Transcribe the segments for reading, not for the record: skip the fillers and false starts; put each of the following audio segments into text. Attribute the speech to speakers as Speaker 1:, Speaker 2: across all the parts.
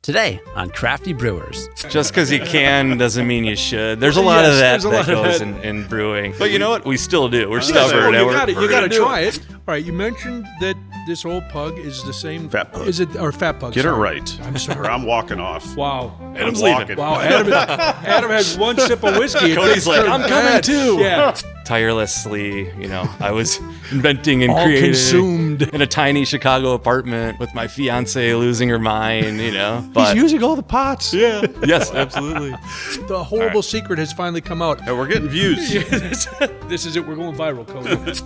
Speaker 1: Today on Crafty Brewers.
Speaker 2: Just because you can doesn't mean you should. There's a lot of that goes in brewing. But you know what? We still do. We're stubborn.
Speaker 3: You got to try it. All right, you mentioned that this old pug is the same.
Speaker 4: Fat Pug.
Speaker 3: Is it, or Fat Pug?
Speaker 4: Get
Speaker 3: sorry.
Speaker 4: her right.
Speaker 3: I'm sorry.
Speaker 4: Or I'm walking off.
Speaker 3: Wow.
Speaker 4: Adam's leaving.
Speaker 3: Wow, Adam has one sip of whiskey.
Speaker 2: Cody's like, I'm coming too.
Speaker 3: Yeah.
Speaker 2: Tirelessly, I was inventing and
Speaker 3: All
Speaker 2: creating
Speaker 3: consumed.
Speaker 2: in a tiny Chicago apartment with my fiance losing her mind, But
Speaker 3: He's using all the pots.
Speaker 2: yeah, yes, absolutely.
Speaker 3: The horrible secret has finally come out.
Speaker 4: And we're getting views.
Speaker 3: This is it. We're going viral, Cody.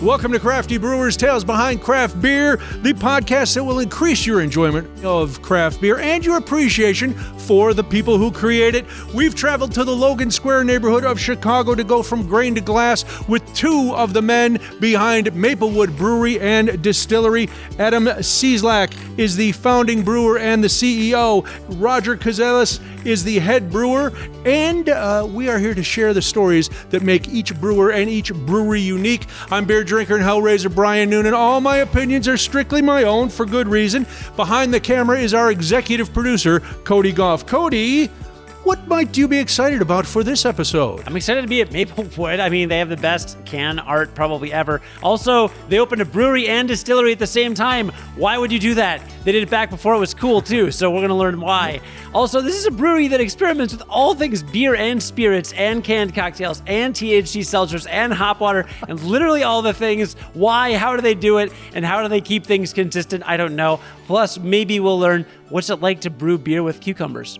Speaker 3: Welcome to Crafty Brewers, Tales Behind Craft Beer, the podcast that will increase your enjoyment of craft beer and your appreciation for the people who create it. We've traveled to the Logan Square neighborhood of Chicago to go from grain to glass with two of the men behind Maplewood Brewery and Distillery. Adam Cieslak is the founding brewer and the CEO. Roger Cazelas is the head brewer, and we are here to share the stories that make each brewer and each brewery unique. I'm beer drinker and hellraiser Brian Noonan. All my opinions are strictly my own for good reason. Behind the camera is our executive producer, Cody Goff. Cody, what might you be excited about for this episode?
Speaker 1: I'm excited to be at Maplewood. I mean, they have the best can art probably ever. Also, they opened a brewery and distillery at the same time. Why would you do that? They did it back before it was cool, too, so we're going to learn why. Also, this is a brewery that experiments with all things beer and spirits and canned cocktails and THC Seltzers and hop water and literally all the things. Why? How do they do it? And how do they keep things consistent? I don't know. Plus, maybe we'll learn what's it like to brew beer with cucumbers.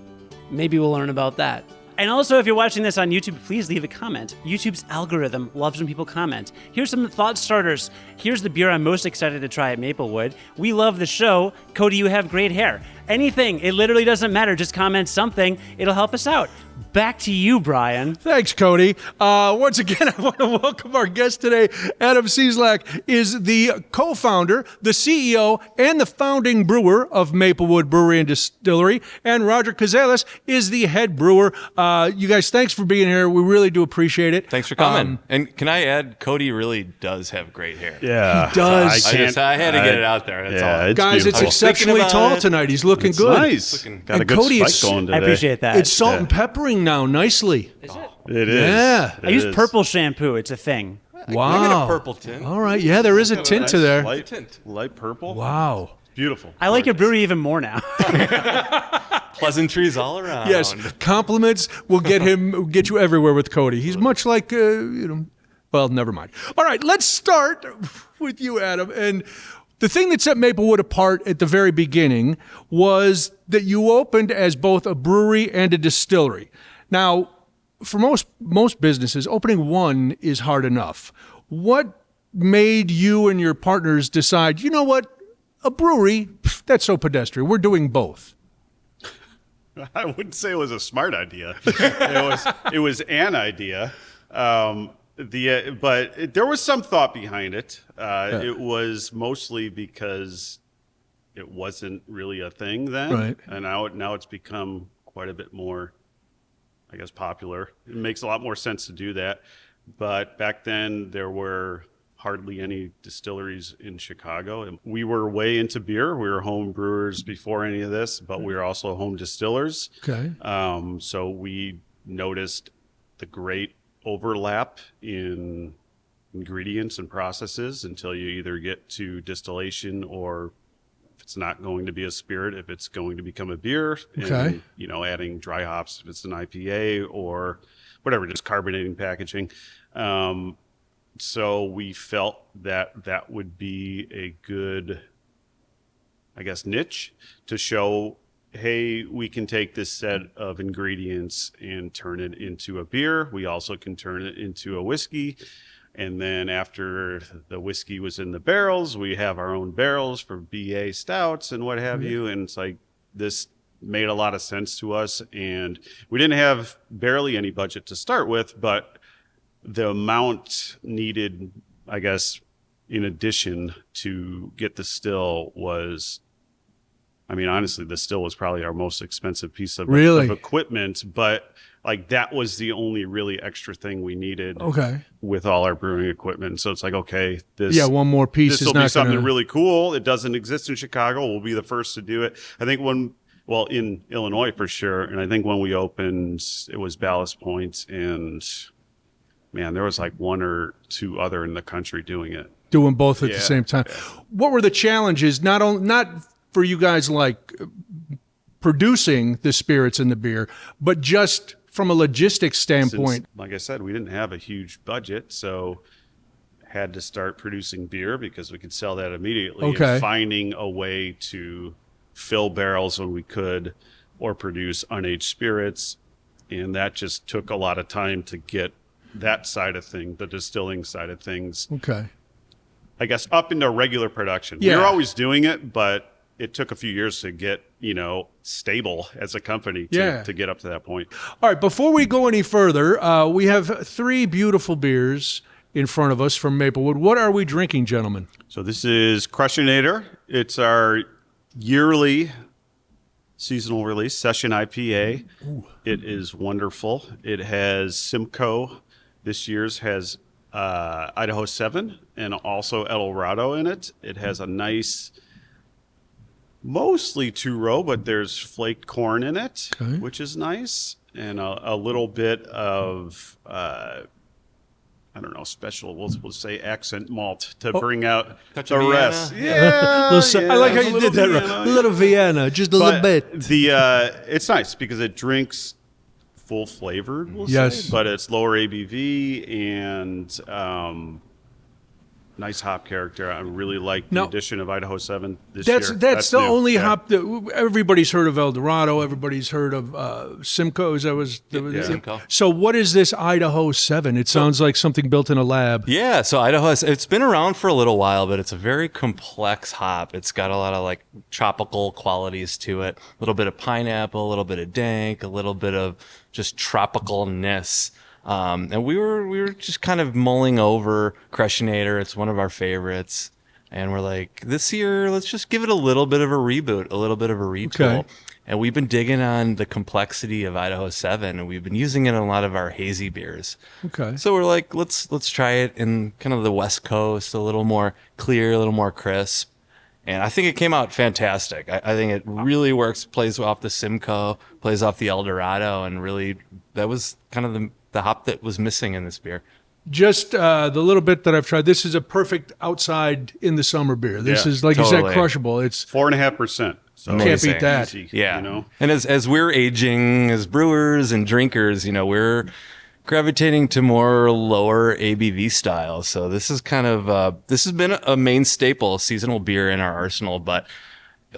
Speaker 1: Maybe we'll learn about that. And also, if you're watching this on YouTube, please leave a comment. YouTube's algorithm loves when people comment. Here's some thought starters. Here's the beer I'm most excited to try at Maplewood. We love the show. Cody, you have great hair. Anything. It literally doesn't matter. Just comment something. It'll help us out. Back to you, Brian.
Speaker 3: Thanks, Cody. Once again, I want to welcome our guest today. Adam Cieslak is the co-founder, the CEO, and the founding brewer of Maplewood Brewery and Distillery. And Roger Cazelas is the head brewer. You guys, thanks for being here. We really do appreciate it.
Speaker 2: Thanks for coming. And can I add, Cody really does have great hair.
Speaker 4: Yeah.
Speaker 3: He does.
Speaker 2: I had to get it out there. That's all.
Speaker 4: It's
Speaker 3: Guys,
Speaker 4: beautiful.
Speaker 3: it's exceptionally tall tonight. He's looking good.
Speaker 4: Nice. Got a
Speaker 3: And
Speaker 4: good
Speaker 3: Cody,
Speaker 4: spike going today.
Speaker 1: I appreciate that.
Speaker 3: It's salt and peppering now, nicely.
Speaker 1: Is it?
Speaker 4: It is.
Speaker 3: Yeah.
Speaker 4: It
Speaker 1: I use
Speaker 4: is.
Speaker 1: purple shampoo. It's a thing.
Speaker 3: Wow.
Speaker 2: I got a purple tint.
Speaker 3: All right. Yeah, there is a tint to there.
Speaker 4: Light purple.
Speaker 3: Wow.
Speaker 4: Beautiful.
Speaker 1: I like your brewery even more now.
Speaker 2: Pleasantries all around.
Speaker 3: Yes, compliments will get you everywhere with Cody. He's much like, well, never mind. All right, let's start with you, Adam. And the thing that set Maplewood apart at the very beginning was that you opened as both a brewery and a distillery. Now, for most businesses, opening one is hard enough. What made you and your partners decide, you know what, a brewery, that's so pedestrian. We're doing both.
Speaker 4: I wouldn't say it was a smart idea. It was an idea. But there was some thought behind it. It was mostly because it wasn't really a thing then,
Speaker 3: right.
Speaker 4: And now it's become quite a bit more, I guess, popular. It makes a lot more sense to do that. But back then, there were hardly any distilleries in Chicago. And we were way into beer. We were home brewers before any of this, but we were also home distillers.
Speaker 3: Okay.
Speaker 4: So we noticed the great overlap in ingredients and processes until you either get to distillation, or if it's not going to be a spirit, if it's going to become a beer,
Speaker 3: okay.
Speaker 4: And, adding dry hops if it's an IPA or whatever, just carbonating packaging. So we felt that would be a good, I guess, niche to show, hey, we can take this set of ingredients and turn it into a beer. We also can turn it into a whiskey. And then after the whiskey was in the barrels, we have our own barrels for BA stouts and what have you. And it's like, this made a lot of sense to us. And we didn't have barely any budget to start with, but the amount needed, I guess, in addition to get the still was I mean, honestly, the still was probably our most expensive piece of
Speaker 3: Really?
Speaker 4: equipment, but like that was the only really extra thing we needed
Speaker 3: Okay.
Speaker 4: with all our brewing equipment. So it's like, okay, this
Speaker 3: One more piece
Speaker 4: this
Speaker 3: is
Speaker 4: will be
Speaker 3: not
Speaker 4: something
Speaker 3: going to...
Speaker 4: really cool. It doesn't exist in Chicago. We'll be the first to do it. I think in Illinois for sure. And I think when we opened, it was Ballast Point, and man, there was like one or two other in the country doing it.
Speaker 3: Doing both at the
Speaker 4: Yeah,
Speaker 3: same time.
Speaker 4: yeah.
Speaker 3: What were the challenges, not for you guys like producing the spirits and the beer, but just from a logistics standpoint?
Speaker 4: Since, like I said, we didn't have a huge budget, so had to start producing beer because we could sell that immediately.
Speaker 3: Okay.
Speaker 4: And finding a way to fill barrels when we could, or produce unaged spirits, and that just took a lot of time to get that side of thing, the distilling side of things,
Speaker 3: Okay.
Speaker 4: I guess, up into regular production.
Speaker 3: Yeah.
Speaker 4: We were always doing it, but it took a few years to get, stable as a company to get up to that point.
Speaker 3: All right, before we go any further, we have 3 beautiful beers in front of us from Maplewood. What are we drinking, gentlemen?
Speaker 4: So this is Crushinator. It's our yearly seasonal release, Session IPA. Ooh. It is wonderful. It has Simcoe. This year's has Idaho 7 and also El Dorado in it. It has a nice, mostly 2-row, but there's flaked corn in it,
Speaker 3: Okay.
Speaker 4: which is nice, and a little bit of special, we'll say accent malt to bring out
Speaker 2: Touch
Speaker 4: the
Speaker 2: of
Speaker 4: rest.
Speaker 2: Vienna.
Speaker 4: Yeah,
Speaker 3: I like how
Speaker 4: a
Speaker 3: you
Speaker 4: little
Speaker 3: did that.
Speaker 4: Vienna,
Speaker 3: A little Vienna, just a little bit.
Speaker 4: It's nice because it drinks full flavored, we'll
Speaker 3: Yes.
Speaker 4: say, but it's lower ABV and nice hop character. I really like the
Speaker 3: Now,
Speaker 4: addition of Idaho 7 this year.
Speaker 3: That's the
Speaker 4: new.
Speaker 3: only
Speaker 4: Yeah.
Speaker 3: hop that everybody's heard of. El Dorado, everybody's heard of Simcoe.
Speaker 2: Simcoe.
Speaker 3: So what is this Idaho 7? It sounds like something built in a lab.
Speaker 2: Yeah, so Idaho it's been around for a little while, but it's a very complex hop. It's got a lot of like tropical qualities to it. A little bit of pineapple, a little bit of dank, a little bit of just tropicalness. And we were just kind of mulling over Crushinator. It's one of our favorites. And we're like, this year, let's just give it a little bit of a reboot, a little bit of a retool.
Speaker 3: Okay.
Speaker 2: And we've been digging on the complexity of Idaho 7, and we've been using it in a lot of our hazy beers.
Speaker 3: Okay.
Speaker 2: So we're like, let's try it in kind of the West Coast, a little more clear, a little more crisp. And I think it came out fantastic. I think it really works, plays off the Simcoe, plays off the El Dorado, and really that was kind of the hop that was missing in this beer.
Speaker 3: Just the little bit that I've tried. This is a perfect outside in the summer beer. This
Speaker 4: Yeah,
Speaker 3: is, like you
Speaker 2: totally.
Speaker 3: said, crushable. It's
Speaker 4: 4.5%. So
Speaker 3: can't
Speaker 2: Amazing.
Speaker 3: beat that.
Speaker 4: easy,
Speaker 2: Yeah. And as we're aging as brewers and drinkers, we're gravitating to more lower ABV styles. So this is kind of this has been a main staple seasonal beer in our arsenal, but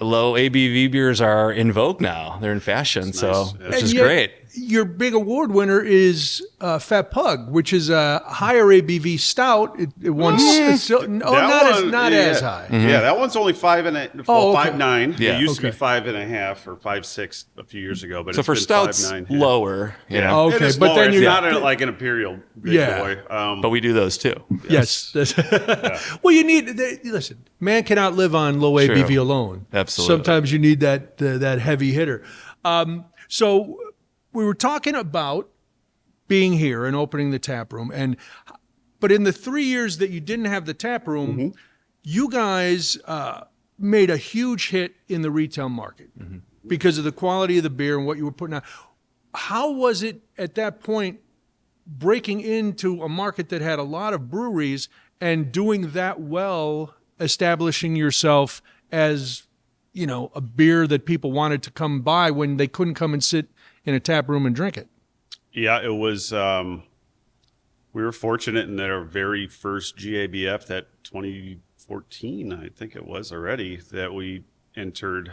Speaker 2: low ABV beers are in vogue now. They're in fashion,
Speaker 4: It's
Speaker 2: so
Speaker 4: nice. Yeah.
Speaker 2: which
Speaker 3: And
Speaker 2: is
Speaker 3: yet,
Speaker 2: great.
Speaker 3: Your big award winner is Fat Pug, which is a higher ABV stout. It won. Not as high.
Speaker 4: Yeah, that one's only 5.9.
Speaker 2: Yeah.
Speaker 4: It used to
Speaker 3: Okay.
Speaker 4: be 5.5 or 5.6 a few years ago, but
Speaker 2: So
Speaker 4: it's
Speaker 2: for
Speaker 4: been
Speaker 2: stouts,
Speaker 4: 5.9. Yeah.
Speaker 2: lower,
Speaker 4: Yeah.
Speaker 3: Okay,
Speaker 4: It is
Speaker 3: but
Speaker 4: lower.
Speaker 3: then
Speaker 4: It's
Speaker 3: you're
Speaker 4: not like an imperial big
Speaker 3: Yeah.
Speaker 4: boy.
Speaker 2: but we do those too.
Speaker 3: Yes. Well, you need. Listen, man cannot live on low
Speaker 2: True.
Speaker 3: ABV alone.
Speaker 2: Absolutely.
Speaker 3: Sometimes you need that heavy hitter. So we were talking about being here and opening the tap room, but in the 3 years that you didn't have the tap room, you guys made a huge hit in the retail market because of the quality of the beer and what you were putting out. How was it at that point breaking into a market that had a lot of breweries and doing that well, establishing yourself as, a beer that people wanted to come buy when they couldn't come and sit in a tap room and drink it?
Speaker 4: Yeah, it was. We were fortunate in that our very first GABF, that 2014, I think it was already, that we entered.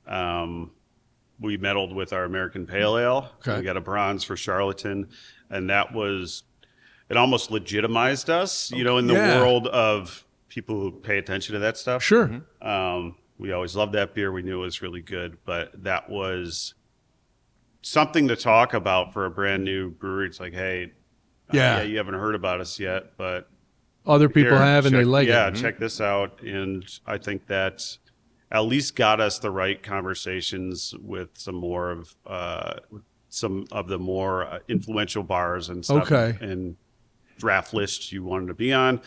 Speaker 4: We medaled with our American Pale Ale.
Speaker 3: Okay.
Speaker 4: We got a bronze for Charlatan, and it almost legitimized us, in the
Speaker 3: Yeah.
Speaker 4: world of people who pay attention to that stuff.
Speaker 3: Sure.
Speaker 4: We always loved that beer. We knew it was really good, but that was something to talk about for a brand new brewery. It's like, hey,
Speaker 3: Yeah.
Speaker 4: you haven't heard about us yet, but
Speaker 3: Other people
Speaker 4: here,
Speaker 3: have and they like
Speaker 4: yeah,
Speaker 3: it.
Speaker 4: check this out. And I think that at least got us the right conversations with some of the more influential bars and stuff,
Speaker 3: Okay.
Speaker 4: and draft lists you wanted to be on.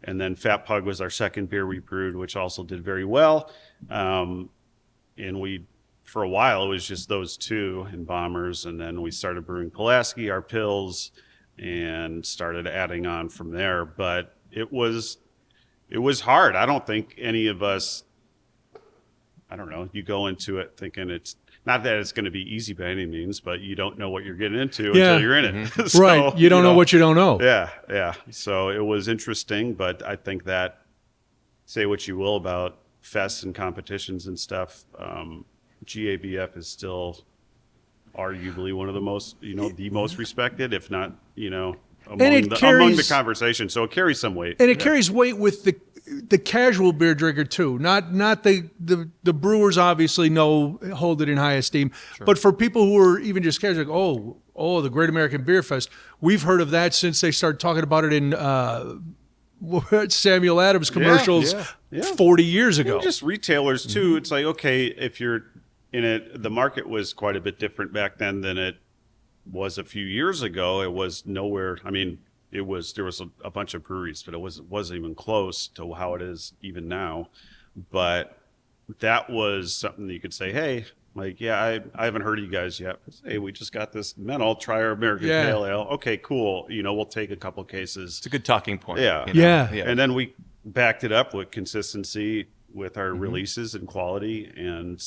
Speaker 4: And then Fat Pug was our second beer we brewed, which also did very well. And we, for a while, it was just those two and Bombers, and then we started brewing Pulaski, our pills, and started adding on from there. But it was hard. I don't think any of us, I don't know, you go into it thinking it's not that it's going to be easy by any means, but you don't know what you're getting into until you're in it. So,
Speaker 3: Right. You don't know what you don't know.
Speaker 4: Yeah. So it was interesting, but I think that, say what you will about fests and competitions and stuff, GABF is still arguably one of the most, the most respected, if not, among the conversation. So it carries some weight.
Speaker 3: And it carries weight with the casual beer drinker too. Not the brewers obviously hold it in high esteem, but for people who are even just casual, like, oh, the Great American Beer Fest. We've heard of that since they started talking about it in Samuel Adams commercials 40 years ago.
Speaker 4: And just retailers too. It's like, okay, if you're in it, the market was quite a bit different back then than it was a few years ago. It was nowhere. I mean, there was a bunch of breweries, but it wasn't even close to how it is even now. But that was something that you could say, hey, like, I haven't heard of you guys yet. Hey, we just got this mental. Try our American Pale Ale. Okay, cool. We'll take a couple cases.
Speaker 2: It's a good talking point.
Speaker 4: Yeah.
Speaker 3: Yeah.
Speaker 4: And then we backed it up with consistency with our releases and quality, and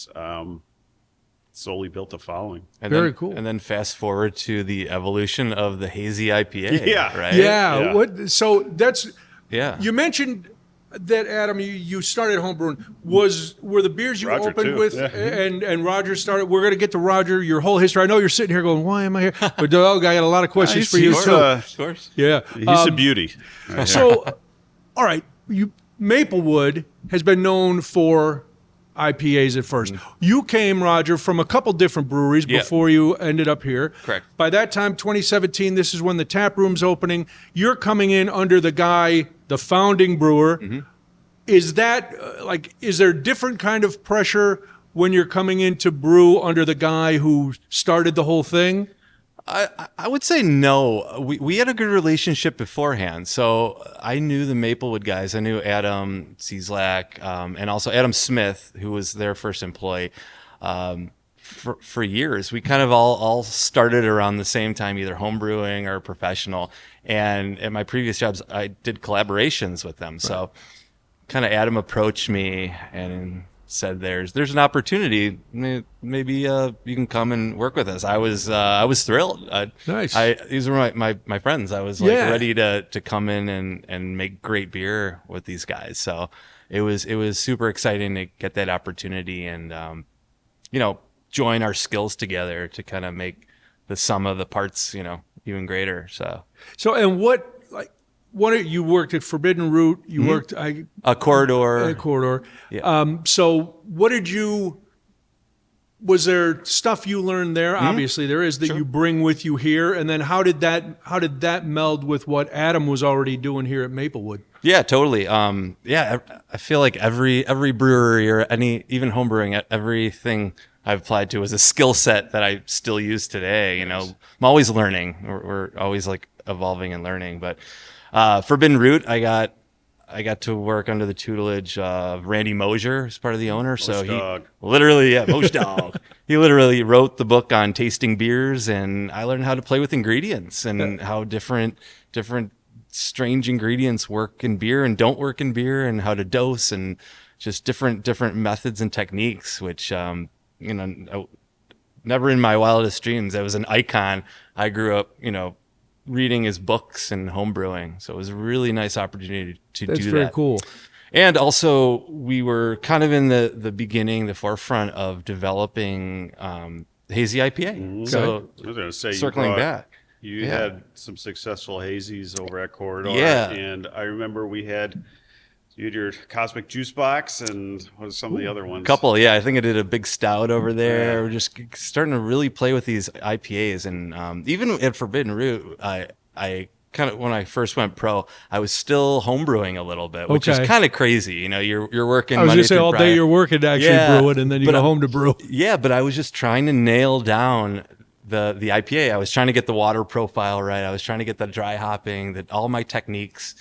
Speaker 4: slowly built a following.
Speaker 2: And
Speaker 3: Very cool.
Speaker 2: And then fast forward to the evolution of the Hazy IPA.
Speaker 4: Yeah.
Speaker 2: Right?
Speaker 3: Yeah. So that's,
Speaker 2: Yeah.
Speaker 3: you mentioned that, Adam, you started homebrewing. Were the beers you
Speaker 4: Roger,
Speaker 3: opened
Speaker 4: too.
Speaker 3: with,
Speaker 4: Yeah.
Speaker 3: and Roger started? We're going to get to Roger, your whole history. I know you're sitting here going, "Why am I here?" But Doug, I got a lot of questions for you too.
Speaker 2: Of course.
Speaker 3: Yeah,
Speaker 4: He's a beauty.
Speaker 3: So, all right, Maplewood has been known for IPAs at first. You came, Roger, from a couple different breweries before you ended up here.
Speaker 2: Correct.
Speaker 3: By that time, 2017, this is when the tap room's opening. You're coming in under the guy, the founding brewer. Is that is there different kind of pressure when you're coming in to brew under the guy who started the whole thing?
Speaker 2: I would say no. We had a good relationship beforehand. So I knew the Maplewood guys. I knew Adam Cieslak, and also Adam Smith, who was their first employee, for years. We kind of all started around the same time, either home brewing or professional. And at my previous jobs, I did collaborations with them. So kind of Adam approached me and said, "There's an opportunity. Maybe you can come and work with us." I was thrilled.
Speaker 3: Nice.
Speaker 2: These were my friends. I was ready to come in and make great beer with these guys. So it was super exciting to get that opportunity and join our skills together to kind of make the sum of the parts even greater. So
Speaker 3: and what you worked at Forbidden Root, you worked
Speaker 2: a corridor.
Speaker 3: Corridor.
Speaker 2: Yeah.
Speaker 3: So was there stuff you learned there? Obviously there is that you bring with you here, and then how did that meld with what Adam was already doing here at Maplewood?
Speaker 2: Yeah, totally. I feel like every brewery or even home brewing, everything I've applied to is a skill set that I still use today. I'm always learning. We're always evolving and learning. But Forbidden Root, I got to work under the tutelage of Randy Mosier, who's part of the owner. Mosh Dog. He literally wrote the book on tasting beers, and I learned how to play with ingredients and how different strange ingredients work in beer and don't work in beer, and how to dose, and just different methods and techniques, which never in my wildest dreams. That was an icon. I grew up, reading his books and homebrewing. So it was a really nice opportunity to do that.
Speaker 3: That's very cool.
Speaker 2: And also we were kind of in the beginning, the forefront of developing Hazy IPA. So
Speaker 4: I was going to say,
Speaker 2: circling back.
Speaker 4: You had some successful hazies over at Corridor.
Speaker 2: Yeah.
Speaker 4: And I remember you had your Cosmic Juice Box, and what are some of the other ones?
Speaker 2: Couple, I think I did a big stout over there. We're just starting to really play with these IPAs, and even at Forbidden Root, I kind of when I first went pro, I was still homebrewing a little bit, which is kind of crazy. You know, you're working.
Speaker 3: I was
Speaker 2: Monday
Speaker 3: going to say
Speaker 2: through
Speaker 3: all
Speaker 2: Friday.
Speaker 3: day you're working to actually brew it, and then you go home to brew.
Speaker 2: Yeah, but I was just trying to nail down the IPA. I was trying to get the water profile right. I was trying to get the dry hopping, all my techniques.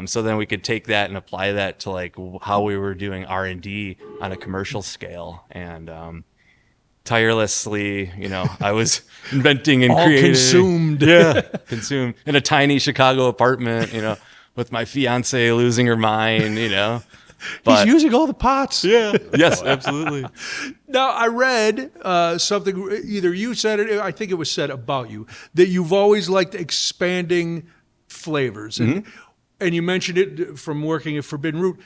Speaker 2: So then we could take that and apply that to like how we were doing R&D on a commercial scale. And tirelessly, you know, I was inventing and
Speaker 3: all
Speaker 2: creating.
Speaker 3: Consumed.
Speaker 2: Yeah, consumed in a tiny Chicago apartment, you know, with my fiance losing her mind, you know.
Speaker 3: He's using all the pots.
Speaker 2: Yeah. Yes, absolutely.
Speaker 3: Now, I read something, either you said it, I think it was said about you, that you've always liked expanding flavors. And you mentioned it from working at Forbidden Root.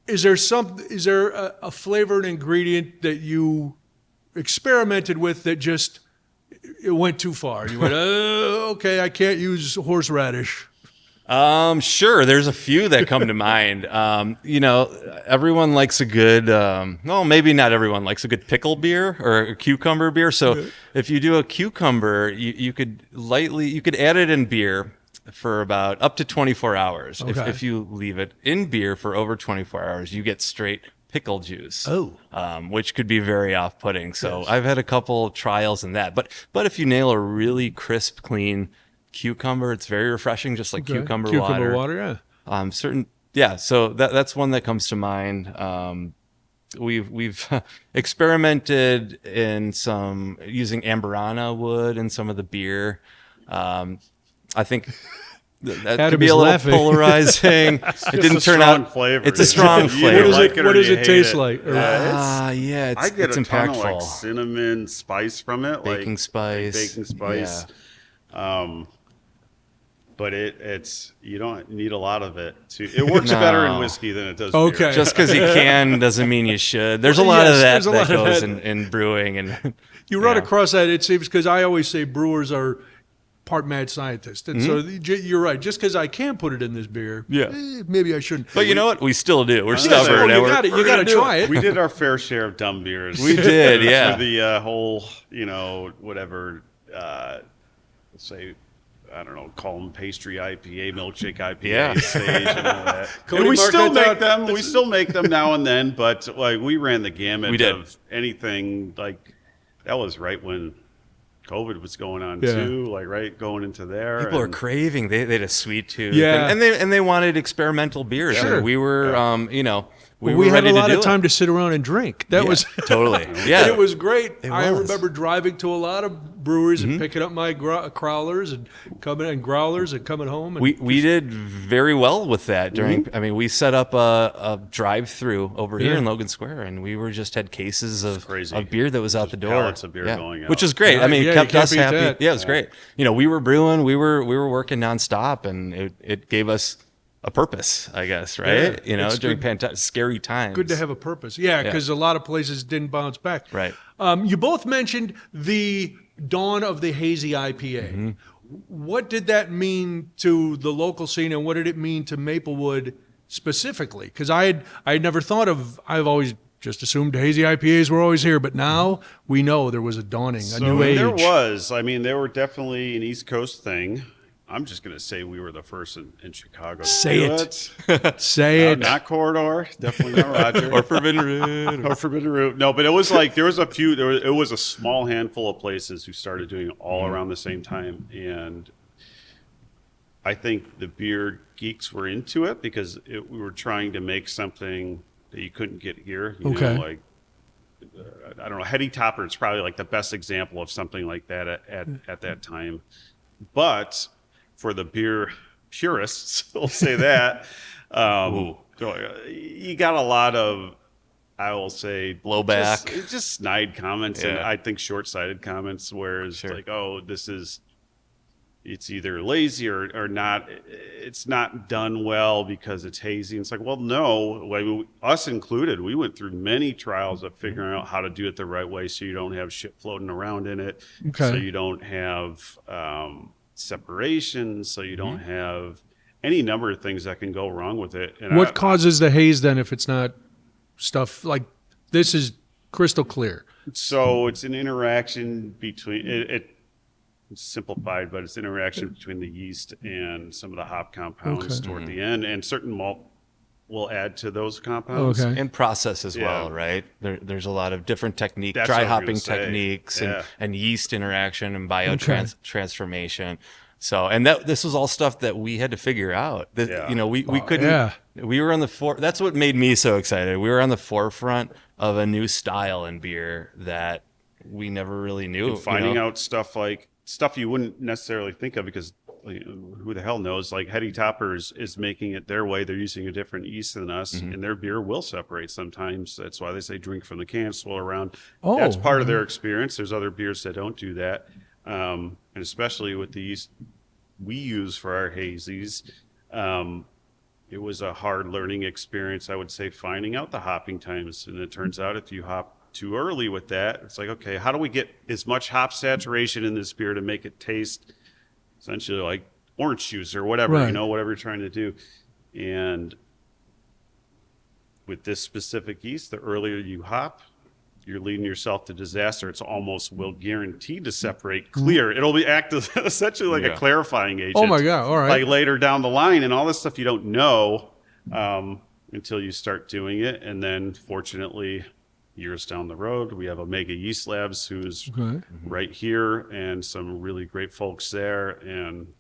Speaker 3: Is there a flavor and ingredient that you experimented with that just it went too far? You went, okay, I can't use horseradish.
Speaker 2: Sure. There's a few that come to mind. You know, everyone likes a good, well, maybe not everyone likes a good pickle beer or a cucumber beer. So if you do a cucumber, you could add it in beer for about up to 24 hours.
Speaker 3: Okay.
Speaker 2: If you leave it in beer for over 24 hours, you get straight pickle juice. Which could be very off-putting. So I've had a couple trials in that. But if you nail a really crisp, clean cucumber, it's very refreshing, just like cucumber water.
Speaker 3: Cucumber water, yeah.
Speaker 2: So that's one that comes to mind. We've experimented in some using amberana wood in some of the beer. I think that
Speaker 3: Adam
Speaker 2: could be
Speaker 3: is
Speaker 2: a little
Speaker 3: laughing.
Speaker 2: polarizing. It didn't turn out.
Speaker 4: Flavor.
Speaker 2: It's a strong flavor.
Speaker 3: What does it taste like?
Speaker 2: Yeah,
Speaker 4: I get
Speaker 2: it's
Speaker 4: a ton
Speaker 2: impactful.
Speaker 4: of like cinnamon spice from it,
Speaker 2: Baking spice.
Speaker 4: Yeah. But it's you don't need a lot of it. It works better in whiskey than it does beer.
Speaker 3: Okay.
Speaker 2: Just because you can doesn't mean you should. There's a lot of that goes in brewing. And
Speaker 3: you run across that, it seems, because I always say brewers are part mad scientists. And so you're right. Just because I can put it in this beer, maybe I shouldn't.
Speaker 2: But you know what? We still do. We're stubborn.
Speaker 3: You got to try it.
Speaker 4: We did our fair share of dumb beers.
Speaker 2: We did, yeah.
Speaker 4: For the whole, you know, whatever, let's say, I don't know, call them pastry IPA, milkshake IPA stage and all that. And we still make them. We still make them now and then, but like we ran the gamut of anything. Like that was right when COVID was going on too, like right going into there.
Speaker 2: People are craving. They had a sweet tooth, and they wanted experimental beers.
Speaker 3: Sure.
Speaker 2: And we were, you know.
Speaker 3: We had a lot of time to sit around and drink. That was
Speaker 2: totally, yeah.
Speaker 3: It was great. I remember driving to a lot of breweries and picking up my growlers and growlers and coming home. And
Speaker 2: we did very well with that during. I mean, we set up a drive-through over here in Logan Square, and we had cases of beer that was out the door.
Speaker 4: Pallets of beer going out,
Speaker 2: which is great. I mean, it kept us happy.
Speaker 3: That.
Speaker 2: Yeah, it was great. You know, we were brewing, we were working nonstop, and it gave us a purpose, I guess, right? You know, during scary times.
Speaker 3: Good to have a purpose. Yeah, because a lot of places didn't bounce back.
Speaker 2: Right.
Speaker 3: You both mentioned the dawn of the Hazy IPA. What did that mean to the local scene, and what did it mean to Maplewood specifically? Because I had never thought of, I've always just assumed Hazy IPAs were always here, but now we know there was a dawning, a new age.
Speaker 4: There was. I mean, they were definitely an East Coast thing. I'm just going to say we were the first in Chicago.
Speaker 3: Say it. Say it.
Speaker 4: Not Corridor. Definitely not Roger.
Speaker 2: Or Forbidden Root.
Speaker 4: Or Forbidden Root. No, but it was like there was a few. It was a small handful of places who started doing it all around the same time. And I think the beer geeks were into it because we were trying to make something that you couldn't get here. You know, like, I don't know, Heady Topper is probably like the best example of something like that at that time. But for the beer purists, we'll say that, you got a lot of, I will say,
Speaker 2: blowback,
Speaker 4: just snide comments, and I think short-sighted comments, where it's like, oh, it's either lazy or not, it's not done well because it's hazy. And it's like, well, no, like, us included, we went through many trials of figuring out how to do it the right way so you don't have shit floating around in it, so you don't have separation, so you don't have any number of things that can go wrong with it. And
Speaker 3: what causes the haze then if it's not stuff like this is crystal clear?
Speaker 4: So it's an interaction between it's simplified, but it's interaction between the yeast and some of the hop compounds toward the end, and certain malt will add to those compounds.
Speaker 3: Okay.
Speaker 2: And process as well,
Speaker 4: Yeah.
Speaker 2: right? There's a lot of different techniques,
Speaker 4: That's
Speaker 2: dry
Speaker 4: what I was
Speaker 2: hopping
Speaker 4: gonna say.
Speaker 2: techniques,
Speaker 4: Yeah.
Speaker 2: and yeast interaction and transformation. So, and this was all stuff that we had to figure out. That
Speaker 4: Yeah.
Speaker 2: you know, we couldn't.
Speaker 3: Yeah.
Speaker 2: We were on the That's what made me so excited. We were on the forefront of a new style in beer that we never really knew.
Speaker 4: And finding out stuff you wouldn't necessarily think of, because who the hell knows? Like Heady Toppers is making it their way. They're using a different yeast than us, and their beer will separate sometimes. That's why they say drink from the can, swirl around.
Speaker 3: Oh,
Speaker 4: That's part of their experience. There's other beers that don't do that, and especially with the yeast we use for our hazies. It was a hard learning experience, I would say, finding out the hopping times. And it turns out if you hop too early with that, it's like, okay, how do we get as much hop saturation in this beer to make it taste essentially like orange juice or whatever,
Speaker 3: Right.
Speaker 4: whatever you're trying to do. And with this specific yeast, the earlier you hop, you're leading yourself to disaster. It's almost will guaranteed to separate clear. It'll be act as essentially like a clarifying agent.
Speaker 3: Oh my God. All right.
Speaker 4: Like later down the line, and all this stuff you don't know until you start doing it. And then fortunately, years down the road, we have Omega Yeast Labs, who's right here, and some really great folks there. And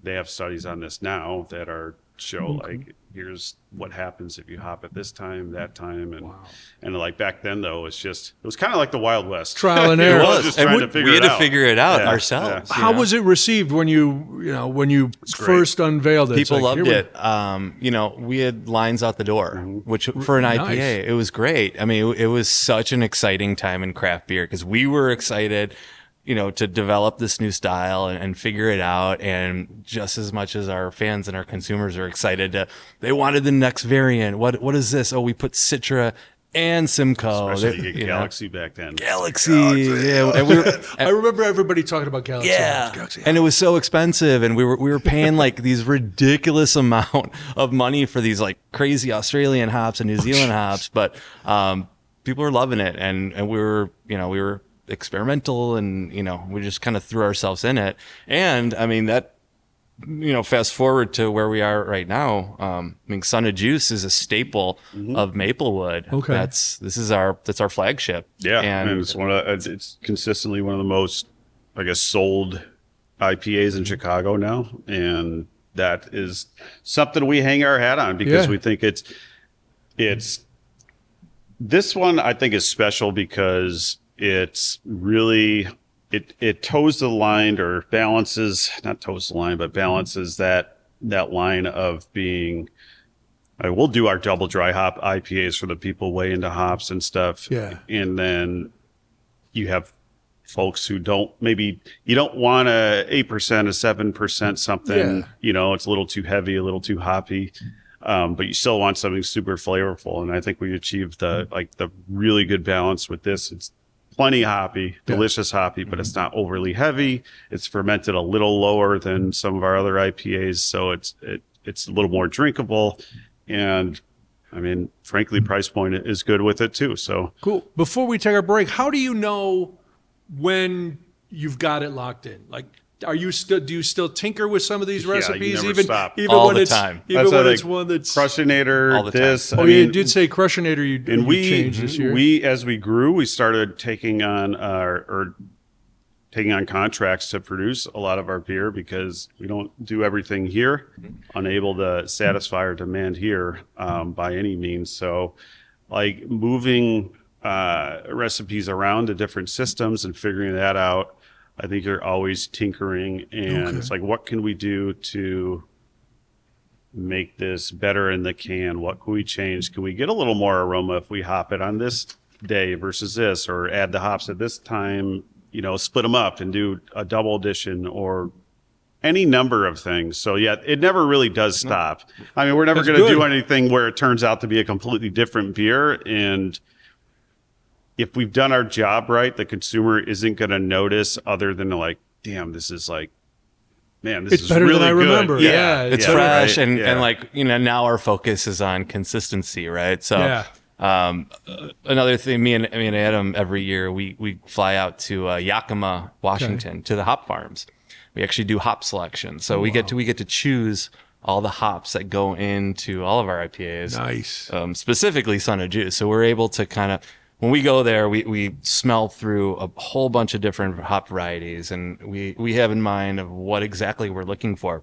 Speaker 4: they have studies on this now that show like, here's what happens if you hop at this time, that time. And like back then though, it was kind of like the Wild West.
Speaker 3: Trial and
Speaker 4: It
Speaker 3: error.
Speaker 4: was just trying to figure
Speaker 2: we
Speaker 4: it
Speaker 2: had to
Speaker 4: out.
Speaker 2: figure it out
Speaker 4: Yeah,
Speaker 2: ourselves.
Speaker 3: How was it received when you first unveiled it? It's
Speaker 2: People
Speaker 3: like,
Speaker 2: loved
Speaker 3: here
Speaker 2: it. We had lines out the door, which for an IPA,
Speaker 3: Nice.
Speaker 2: it was great. I mean, it was such an exciting time in craft beer because we were excited, to develop this new style and figure it out. And just as much as our fans and our consumers are excited, they wanted the next variant. What is this? Oh, we put Citra and Simcoe.
Speaker 4: Especially you get Galaxy back then.
Speaker 2: Galaxy. Yeah. And
Speaker 3: I remember everybody talking about Galaxy.
Speaker 2: yeah,
Speaker 3: Galaxy.
Speaker 2: and it was so expensive, and we were paying like these ridiculous amount of money for these like crazy Australian hops and New Zealand hops, but people were loving it, and we were experimental, and we just kind of threw ourselves in it, and I mean that. Fast forward to where we are right now. Son of Juice is a staple of Maplewood.
Speaker 3: Okay.
Speaker 2: That's our flagship.
Speaker 4: Yeah,
Speaker 2: and
Speaker 4: and it's consistently one of the most, I guess, sold IPAs in Chicago now, and that is something we hang our hat on because we think it's this one I think is special because it's really it toes the line or balances, not toes the line, but balances that line of being. We'll do our double dry hop IPAs for the people way into hops and stuff.
Speaker 3: Yeah.
Speaker 4: And then you have folks who maybe you don't want a 8%, a 7% something, it's a little too heavy, a little too hoppy. But you still want something super flavorful. And I think we achieved the really good balance with this. It's plenty hoppy, delicious hoppy, but it's not overly heavy. It's fermented a little lower than some of our other IPAs. So it's a little more drinkable. And I mean, frankly, price point is good with it too. So
Speaker 3: Cool. Before we take our break, how do you know when you've got it locked in? Like, do you still tinker with some of these recipes?
Speaker 4: never
Speaker 3: even
Speaker 4: stop.
Speaker 3: even
Speaker 2: All
Speaker 3: when
Speaker 2: the
Speaker 3: it's
Speaker 2: time.
Speaker 3: even when it's one that's
Speaker 4: Crushinator,
Speaker 2: All the
Speaker 4: this.
Speaker 2: time.
Speaker 3: Oh, you did say Crushinator.
Speaker 4: And
Speaker 3: you changed this year.
Speaker 4: as we grew, we started taking on contracts to produce a lot of our beer because we don't do everything here, unable to satisfy our demand here by any means. So like moving recipes around to different systems and figuring that out, I think you're always tinkering, and it's like, what can we do to make this better in the can? What can we change? Can we get a little more aroma if we hop it on this day versus this, or add the hops at this time, split them up and do a double addition or any number of things. So yeah, it never really does stop. I mean, we're never going to do anything where it turns out to be a completely different beer. And if we've done our job right, the consumer isn't going to notice other than like, damn, this is like, man, this is
Speaker 3: better
Speaker 4: really
Speaker 3: than I
Speaker 4: good.
Speaker 3: remember. Yeah,
Speaker 2: it's
Speaker 3: yeah,
Speaker 2: fresh,
Speaker 4: right.
Speaker 2: and like now our focus is on consistency, right? So Another thing, me and Adam, every year we fly out to Yakima, Washington, to the hop farms. We actually do hop selection, so we get to choose all the hops that go into all of our IPAs.
Speaker 3: Nice.
Speaker 2: Specifically Son of Juice. So we're able to kind of, when we go there, we smell through a whole bunch of different hop varieties, and we have in mind of what exactly we're looking for.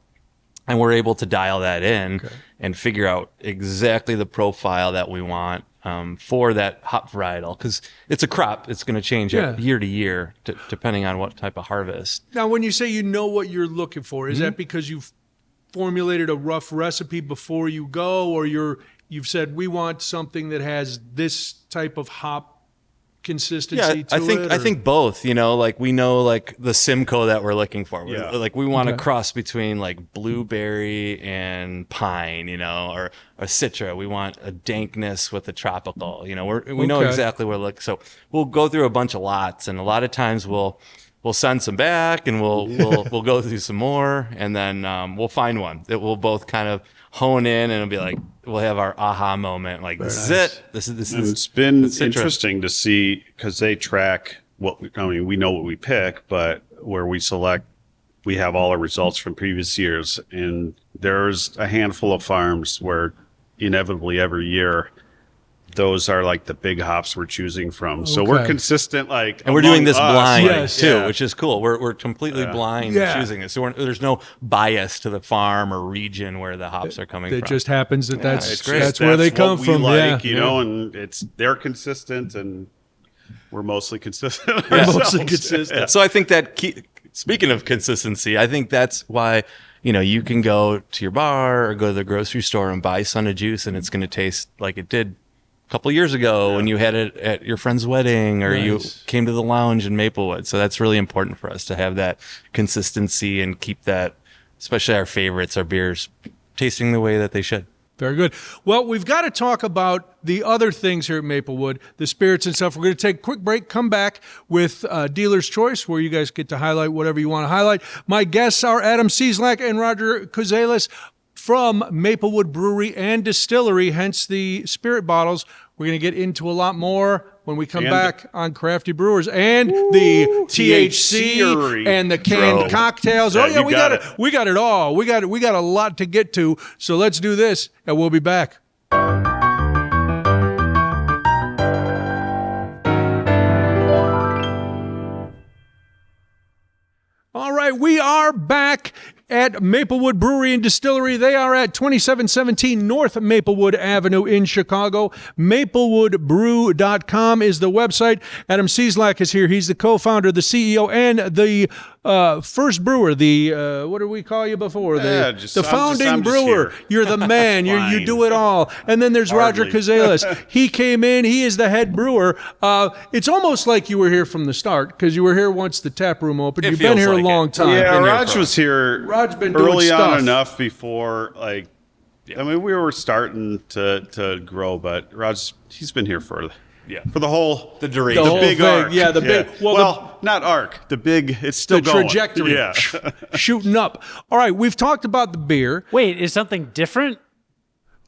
Speaker 2: And we're able to dial that in and figure out exactly the profile that we want for that hop varietal, because it's a crop. It's going to change year to year, depending on what type of harvest.
Speaker 3: Now, when you say you know what you're looking for, is that because you've formulated a rough recipe before you go, or you've said we want something that has this type of hop consistency to it?
Speaker 2: I think both, like we know like the Simco that we're looking for.
Speaker 4: Yeah.
Speaker 2: Like we want a cross between like blueberry and pine, or a Citra. We want a dankness with a tropical, we know exactly where to look. So we'll go through a bunch of lots, and a lot of times we'll send some back, and we'll go through some more, and then we'll find one that we'll both kind of hone in, and it'll be like we'll have our aha moment. Like this is it. This is.
Speaker 4: It's been interesting to see, because they track we know what we pick, but where we select, we have all our results from previous years, and there's a handful of farms where inevitably every year, those are like the big hops we're choosing from. So we're consistent,
Speaker 2: and we're doing this blind
Speaker 3: too,
Speaker 2: which is cool. We're completely blind choosing this. So there's no bias to the farm or region where the hops are coming from.
Speaker 3: It just happens that's
Speaker 2: great.
Speaker 3: where they come
Speaker 4: what
Speaker 3: from.
Speaker 4: we like, and they're consistent, and we're mostly consistent.
Speaker 3: Mostly consistent.
Speaker 2: Yeah. So I think that speaking of consistency, I think that's why you can go to your bar or go to the grocery store and buy Son of Juice, and it's going to taste like it did couple years ago when you had it at your friend's wedding, or you came to the lounge in Maplewood. So that's really important for us to have that consistency and keep that, especially our favorites, our beers, tasting the way that they should.
Speaker 3: Very good. Well, we've got to talk about the other things here at Maplewood, the spirits and stuff. We're going to take a quick break, come back with Dealer's Choice, where you guys get to highlight whatever you want to highlight. My guests are Adam Cieslak and Roger Kozales from Maplewood Brewery and Distillery, hence the spirit bottles. We're going to get into a lot more when we come back on Crafty Brewers and the THC and the canned cocktails.
Speaker 4: Yeah, we got it.
Speaker 3: We got it all. We got a lot to get to. So let's do this, and we'll be back. All right, we are back at Maplewood Brewery and Distillery. They are at 2717 North Maplewood Avenue in Chicago. MaplewoodBrew.com is the website. Adam Cieslak is here. He's the co-founder, the CEO, and the first brewer. The what did we call you before? The founding brewer. You're the man. You do it all. And then there's Roger Kozales. He came in. He is the head brewer. It's almost like you were here from the start, because you were here once the tap room opened. You've been here a long time.
Speaker 4: Yeah, Raj was here
Speaker 3: been doing
Speaker 4: early
Speaker 3: stuff.
Speaker 4: on enough before, I mean, we were starting to grow, but Raj, he's been here for the duration, the big arc.
Speaker 3: Yeah, the big.
Speaker 4: Well, not arc. The big. It's still
Speaker 3: the
Speaker 4: going.
Speaker 3: Trajectory.
Speaker 4: Yeah,
Speaker 3: shooting up. All right, we've talked about the beer.
Speaker 1: Wait, is something different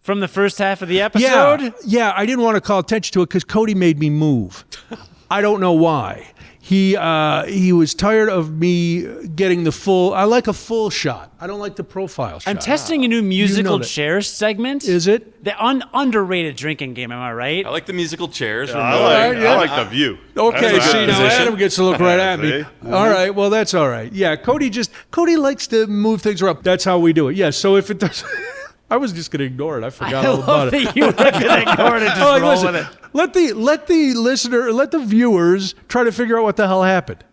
Speaker 1: from the first half of the episode?
Speaker 3: Yeah. I didn't want to call attention to it because Cody made me move. I don't know why. He was tired of me getting the full. I like a full shot. I don't like the profile shot.
Speaker 1: I'm testing a new musical chairs segment.
Speaker 3: Is it?
Speaker 1: The underrated drinking game, am I right?
Speaker 2: I like the musical chairs.
Speaker 4: I like the view.
Speaker 3: Okay, see, now Adam gets to look right at me. All right, well, that's all right. Yeah, Cody likes to move things around. That's how we do it. Yeah, so if it does... I was just going to ignore it. I forgot all about it.
Speaker 1: That you were going to ignore it and just roll with it.
Speaker 3: Let the listener, let the viewers try to figure out what the hell happened.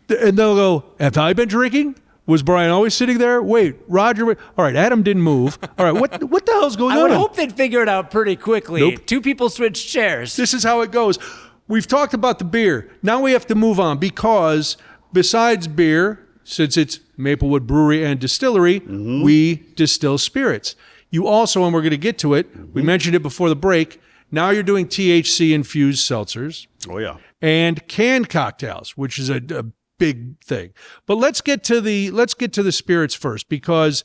Speaker 3: And they'll go, have I been drinking? Was Brian always sitting there? Wait, Roger. All right, Adam didn't move. All right, what the hell's going on?
Speaker 1: I would hope they'd figure it out pretty quickly.
Speaker 3: Nope.
Speaker 1: Two people switched chairs.
Speaker 3: This is how it goes. We've talked about the beer. Now we have to move on, because besides beer, since it's Maplewood Brewery and Distillery, we distill spirits. You also, and we're going to get to it, we mentioned it before the break, now you're doing THC-infused seltzers.
Speaker 4: Oh, yeah.
Speaker 3: And canned cocktails, which is a big thing. But let's get to the spirits first, because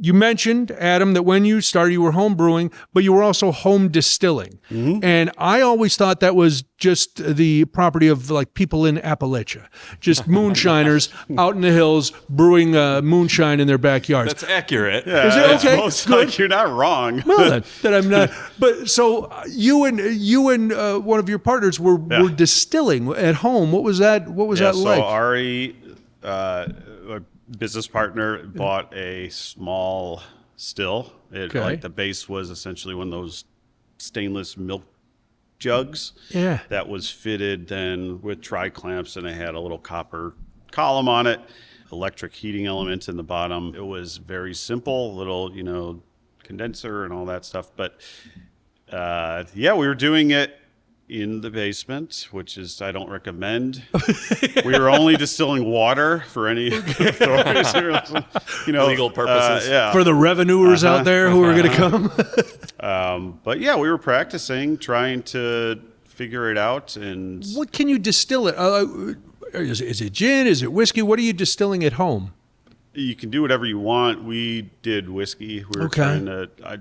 Speaker 3: You mentioned, Adam, that when you started, you were home brewing, but you were also home distilling. And I always thought that was just the property of like people in Appalachia, just moonshiners out in the hills brewing moonshine in their backyards.
Speaker 2: That's accurate.
Speaker 4: Yeah,
Speaker 3: Is it okay?
Speaker 4: Most
Speaker 3: Good.
Speaker 4: like you're not wrong.
Speaker 3: Well, that I'm not. But so you and one of your partners were distilling at home. What was that? What was that like?
Speaker 4: So Ari, a business partner, bought a small still. Like the base was essentially one of those stainless milk jugs.
Speaker 3: Yeah.
Speaker 4: That was fitted then with tri-clamps, and it had a little copper column on it, electric heating elements in the bottom. It was very simple, little, condenser and all that stuff. But we were doing it in the basement, which is I don't recommend. We were only distilling water for any authorities,
Speaker 2: Legal purposes.
Speaker 3: For the revenuers out there who are going to come.
Speaker 4: But we were practicing, trying to figure it out. And
Speaker 3: What can you distill it? Is it gin? Is it whiskey? What are you distilling at home?
Speaker 4: you can do whatever you want. We did whiskey. We were trying to. I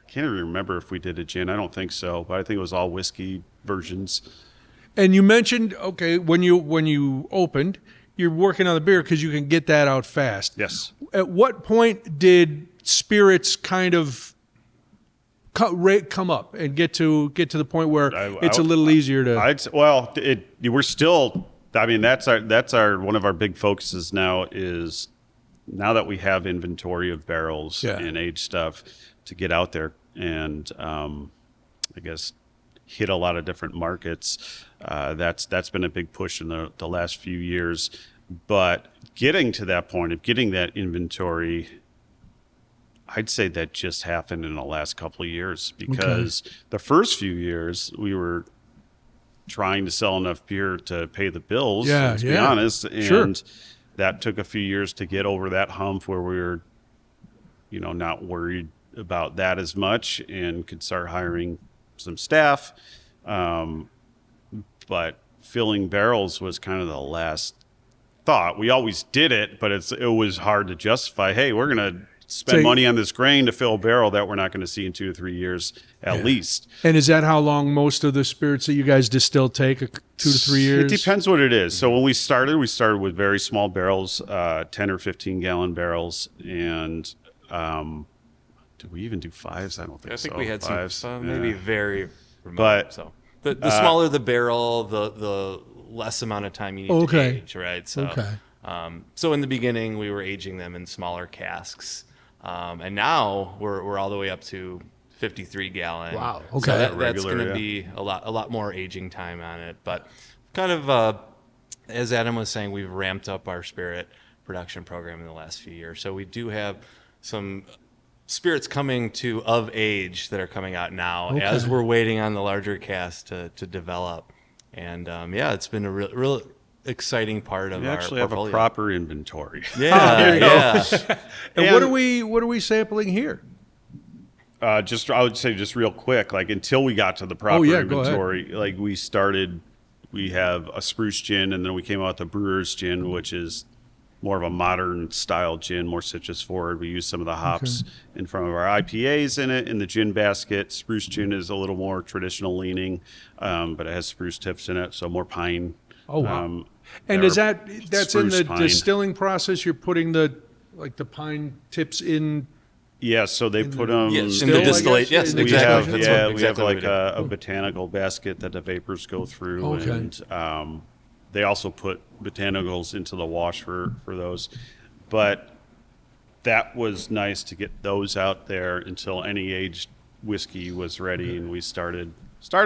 Speaker 4: can't even remember if we did a gin. I don't think so, but I think it was all whiskey versions.
Speaker 3: And you mentioned, when you opened, you're working on the beer because you can get that out fast.
Speaker 4: Yes.
Speaker 3: At what point did spirits kind of come up and get to the point where it's a little easier to?
Speaker 4: We're still. I mean, that's our one of our big focuses now is now that we have inventory of barrels and aged stuff to get out there and I guess hit a lot of different markets. That's been a big push in the last few years. But getting to that point of getting that inventory, I'd say that just happened in the last couple of years because the first few years we were trying to sell enough beer to pay the bills, to be honest. And that took a few years to get over that hump where we were, not worried about that as much and could start hiring some staff. But filling barrels was kind of the last thought. We always did it, but it was hard to justify, hey, we're going to spend money on this grain to fill a barrel that we're not going to see in 2 or 3 years at least.
Speaker 3: And is that how long most of the spirits that you guys distill take, 2 to 3 years?
Speaker 4: It depends what it is. So when we started with very small barrels, 10 or 15 gallon barrels. And did we even do fives? I don't think so.
Speaker 2: I think we had
Speaker 4: fives.
Speaker 2: some maybe very remote. So the smaller the barrel, the less amount of time you need to age, right? So, so in the beginning, we were aging them in smaller casks. And now we're all the way up to 53 gallon.
Speaker 3: Wow. Okay.
Speaker 2: So that's going to be a lot more aging time on it. But kind of, as Adam was saying, we've ramped up our spirit production program in the last few years. So we do have some spirits coming of age that are coming out now as we're waiting on the larger cask to develop. And it's been a real exciting part of our portfolio.
Speaker 4: Have a proper inventory.
Speaker 3: And what are we sampling here?
Speaker 4: I would say just real quick, like until we got to the proper inventory, like we have a Spruce gin, and then we came out with a Brewers gin, which is more of a modern style gin, more citrus forward. We use some of the hops in front of our IPAs in it in the gin basket. Spruce gin is a little more traditional leaning, but it has spruce tips in it, so more pine.
Speaker 3: Oh, wow. And is that's in the distilling process? You're putting the pine tips in?
Speaker 4: Yeah, so they put them
Speaker 2: in the distillate. Yes, exactly.
Speaker 4: We have like a botanical basket that the vapors go through. And they also put botanicals into the wash for those. But that was nice to get those out there until any aged whiskey was ready, and we started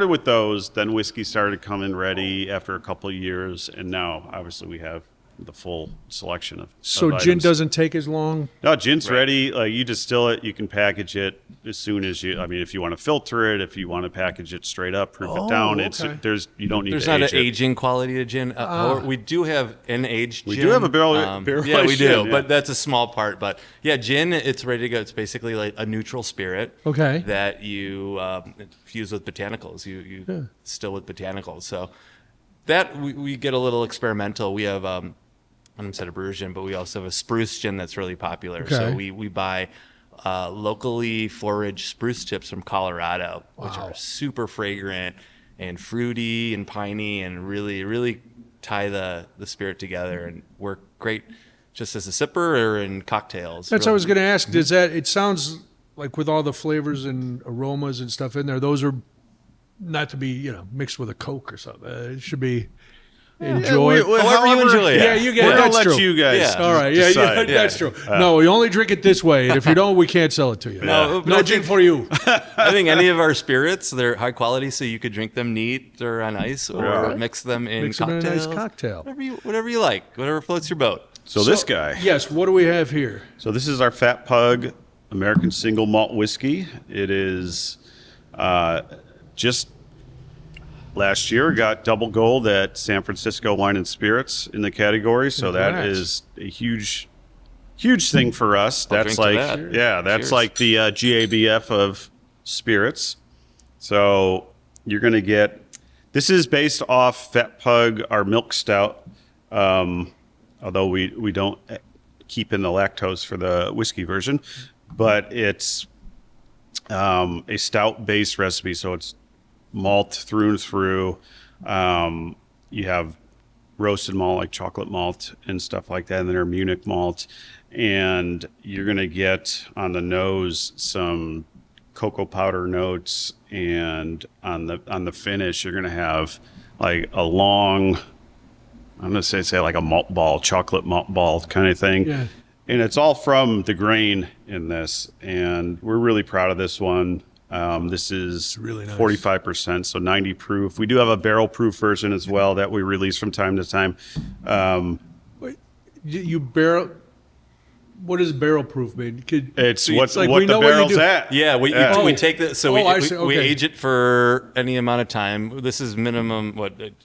Speaker 4: with those. Then whiskey started coming ready after a couple of years, and now obviously we have the full selection of
Speaker 3: gin
Speaker 4: items.
Speaker 3: Doesn't take as long?
Speaker 4: No, gin's ready. Like you distill it, you can package it as soon as if you want to filter it, if you want to package it straight up, proof it down, you don't need to age it.
Speaker 2: There's not an aging quality to gin. We do have an aged gin.
Speaker 4: We do have a barrel
Speaker 2: we do, but that's a small part. But gin, it's ready to go. It's basically like a neutral spirit that you fuse with botanicals. You distill with botanicals. So that we get a little experimental. We have said a Brewers gin, but we also have a Spruce gin that's really popular.
Speaker 3: Okay.
Speaker 2: So we buy locally foraged spruce chips from Colorado, which are super fragrant and fruity and piney and really tie the spirit together and work great just as a sipper or in cocktails.
Speaker 3: That's what I was going to ask. Does that? It sounds like with all the flavors and aromas and stuff in there, those are not to be mixed with a Coke or something. It should be enjoyed.
Speaker 2: However you enjoy it.
Speaker 3: Yeah, you get.
Speaker 4: We're gonna
Speaker 3: That's
Speaker 4: let
Speaker 3: true.
Speaker 4: you guys.
Speaker 2: Yeah.
Speaker 3: All right,
Speaker 4: decide.
Speaker 3: that's true. No, we only drink it this way, and if you don't, we can't sell it to you.
Speaker 2: No,
Speaker 3: No gin for you.
Speaker 2: I think any of our spirits, they're high quality, so you could drink them neat or on ice or mix them in
Speaker 3: Mix them in
Speaker 2: cocktails.
Speaker 3: a nice cocktail.
Speaker 2: Whatever you like, whatever floats your boat.
Speaker 4: So this guy.
Speaker 3: Yes. What do we have here?
Speaker 4: So this is our Fat Pug American single malt whiskey. It is just last year got double gold at San Francisco Wine and Spirits in the category. So that
Speaker 3: Congrats.
Speaker 4: is a huge thing for us.
Speaker 2: I'll
Speaker 4: That's
Speaker 2: drink
Speaker 4: like
Speaker 2: to that.
Speaker 4: that's
Speaker 2: Cheers.
Speaker 4: like the GABF of spirits. So you're going to get. This is based off Fat Pug, our milk stout. Although we don't keep in the lactose for the whiskey version, but it's a stout-based recipe, so it's malt through and through. You have roasted malt like chocolate malt and stuff like that, and then our Munich malt, and you're going to get on the nose some cocoa powder notes, and on the finish you're going to have like a long, I'm going to say like a malt ball, chocolate malt ball kind of thing.
Speaker 3: Yeah.
Speaker 4: And it's all from the grain in this, and we're really proud of this one. This is
Speaker 3: really nice.
Speaker 4: 45%, so 90 proof. We do have a barrel proof version as well that we release from time to time.
Speaker 3: Wait, you barrel. What does barrel proof mean?
Speaker 4: It's
Speaker 3: like
Speaker 4: what
Speaker 3: we
Speaker 4: the
Speaker 3: know what you
Speaker 4: barrel's
Speaker 3: do.
Speaker 4: at.
Speaker 2: Yeah, we
Speaker 3: Oh.
Speaker 2: take the so
Speaker 3: I
Speaker 2: we
Speaker 3: see.
Speaker 2: we
Speaker 3: Okay.
Speaker 2: age it for any amount of time. This is minimum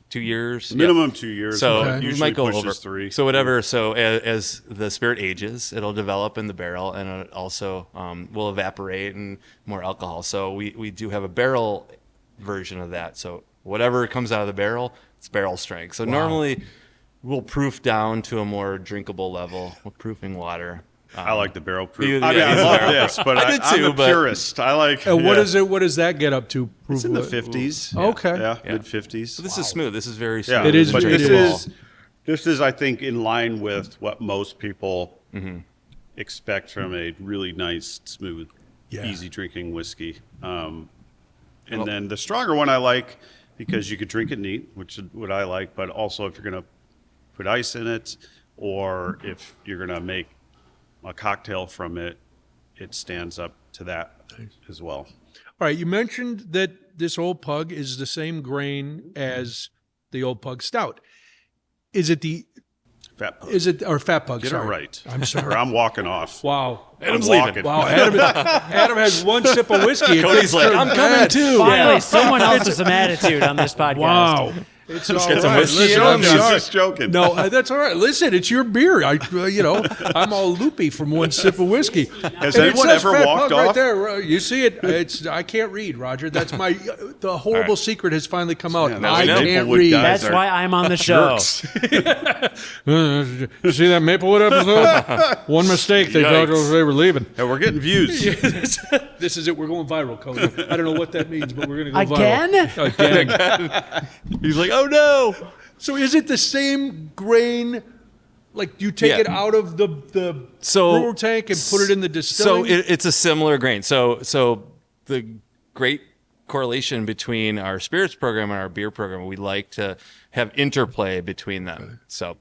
Speaker 2: 2 years.
Speaker 4: Minimum 2 years.
Speaker 2: So
Speaker 3: Okay.
Speaker 2: you
Speaker 4: Usually
Speaker 2: might go
Speaker 4: pushes
Speaker 2: over
Speaker 4: 3.
Speaker 2: So whatever. So as the spirit ages, it'll develop in the barrel, and it also will evaporate and more alcohol. So we do have a barrel version of that. So whatever comes out of the barrel, it's barrel strength. So normally we'll proof down to a more drinkable level with proofing water.
Speaker 4: I like the barrel proof.
Speaker 2: You-
Speaker 4: I mean,
Speaker 2: yeah,
Speaker 4: I
Speaker 2: he's
Speaker 4: love
Speaker 2: barrel.
Speaker 4: this, but
Speaker 2: I did
Speaker 4: I'm
Speaker 2: too,
Speaker 4: a
Speaker 2: but-
Speaker 4: purist. I like.
Speaker 3: What
Speaker 4: yeah.
Speaker 3: is it? What does that get up to?
Speaker 4: It's in the 50s.
Speaker 3: Okay.
Speaker 4: Yeah,
Speaker 2: Yeah.
Speaker 4: mid 50s.
Speaker 2: So this is smooth. This is very smooth.
Speaker 4: Yeah,
Speaker 3: It is
Speaker 4: But
Speaker 3: very
Speaker 4: this
Speaker 3: smooth.
Speaker 4: is, I think, in line with what most people
Speaker 2: Mm-hmm.
Speaker 4: expect from a really nice, smooth,
Speaker 3: Yeah.
Speaker 4: easy drinking whiskey. And then the stronger one I like because you could drink it neat, which is what I like. But also, if you're going to put ice in it, or if you're going to make a cocktail from it, it stands up to that as well.
Speaker 3: All right. You mentioned that this Old Pug is the same grain as the Old Pug Stout. Is it the?
Speaker 4: Fat Pug.
Speaker 3: Is it or Fat Pug?
Speaker 4: Get
Speaker 3: sorry.
Speaker 4: it right.
Speaker 3: I'm sorry.
Speaker 4: Or I'm walking off.
Speaker 3: Wow.
Speaker 2: Adam's
Speaker 4: I'm
Speaker 2: leaving.
Speaker 4: walking.
Speaker 3: Wow. Adam has one sip of whiskey.
Speaker 2: Cody's like, I'm coming too.
Speaker 1: Finally, someone else with some attitude on this podcast.
Speaker 3: Wow. It's all
Speaker 2: get some
Speaker 3: right.
Speaker 2: whiskey
Speaker 3: Listen,
Speaker 2: in
Speaker 3: I'm
Speaker 2: them.
Speaker 4: I'm
Speaker 3: sorry.
Speaker 4: just joking.
Speaker 3: No, that's all right. Listen, it's your beer. I'm all loopy from one sip of whiskey.
Speaker 4: Has
Speaker 3: And it
Speaker 4: anyone
Speaker 3: says
Speaker 4: ever
Speaker 3: Fat
Speaker 4: walked
Speaker 3: Pug right
Speaker 4: off?
Speaker 3: there. You see it. I can't read, Roger. That's the horrible secret has finally come out.
Speaker 4: now
Speaker 3: I
Speaker 4: we know.
Speaker 3: can't
Speaker 4: Maplewood
Speaker 3: read.
Speaker 4: guys
Speaker 1: That's why I'm on the show.
Speaker 3: You see that Maplewood episode? One mistake. They thought
Speaker 4: Yikes.
Speaker 3: they were leaving.
Speaker 4: Yeah, we're getting views.
Speaker 3: This is it. We're going viral, Cody. I don't know what that means, but we're going to go
Speaker 1: Again?
Speaker 3: viral. Again.
Speaker 2: He's like, oh no.
Speaker 3: So is it the same grain? Like you take
Speaker 2: Yeah.
Speaker 3: it out of the brewer tank and put it in the distilling?
Speaker 2: So it's a similar grain. So the great correlation between our spirits program and our beer program, we like to have interplay between them. So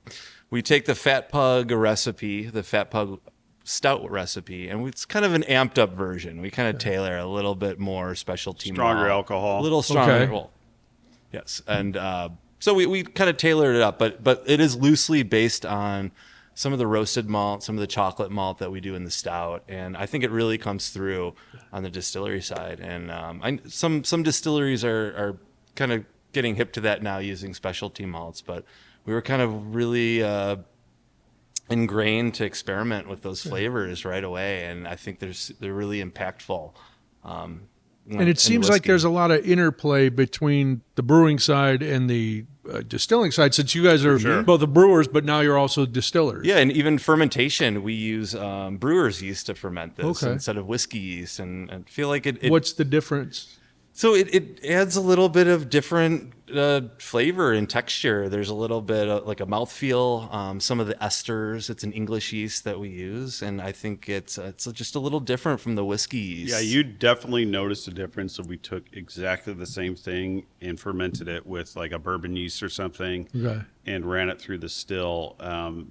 Speaker 2: we take the Fat Pug recipe, the Fat Pug stout recipe, and it's kind of an amped up version. We kind of tailor a little bit more specialty
Speaker 4: Stronger
Speaker 2: malt,
Speaker 4: alcohol.
Speaker 2: a little stronger.
Speaker 3: Okay.
Speaker 2: Well, yes, and so we kind of tailored it up, but it is loosely based on some of the roasted malt, some of the chocolate malt that we do in the stout, and I think it really comes through on the distillery side. And some distilleries are kind of getting hip to that now, using specialty malts, but we were kind of really ingrained to experiment with those flavors right away, and I think they're really impactful.
Speaker 3: And it seems like there's a lot of interplay between the brewing side and the distilling side, since you guys are both the brewers, but now you're also distillers.
Speaker 2: Yeah, and even fermentation, we use brewers yeast to ferment this
Speaker 3: Okay.
Speaker 2: instead of whiskey yeast, and I feel like it
Speaker 3: What's the difference?
Speaker 2: so it adds a little bit of different flavor and texture. There's a little bit of like a mouthfeel. Some of the esters, it's an English yeast that we use, and I think it's just a little different from the whiskey yeast.
Speaker 4: Yeah, you definitely noticed a difference if we took exactly the same thing and fermented it with like a bourbon yeast or something
Speaker 3: Okay.
Speaker 4: and ran it through the still.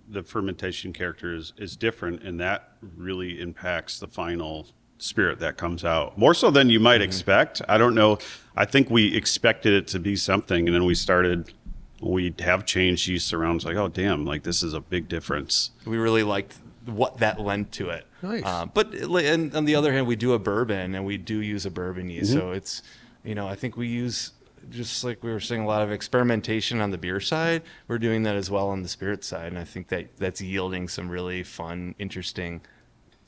Speaker 4: The fermentation character is different, and that really impacts the final spirit that comes out more so than you might expect. I don't know. I think we expected it to be something, and then we have changed yeast around. It's like, oh damn, like this is a big difference.
Speaker 2: We really liked what that lent to it.
Speaker 3: Nice.
Speaker 2: But and on the other hand, we do a bourbon, and we do use a bourbon yeast. So it's, I think we use, just like we were saying, a lot of experimentation on the beer side. We're doing that as well on the spirit side, and I think that's yielding some really fun, interesting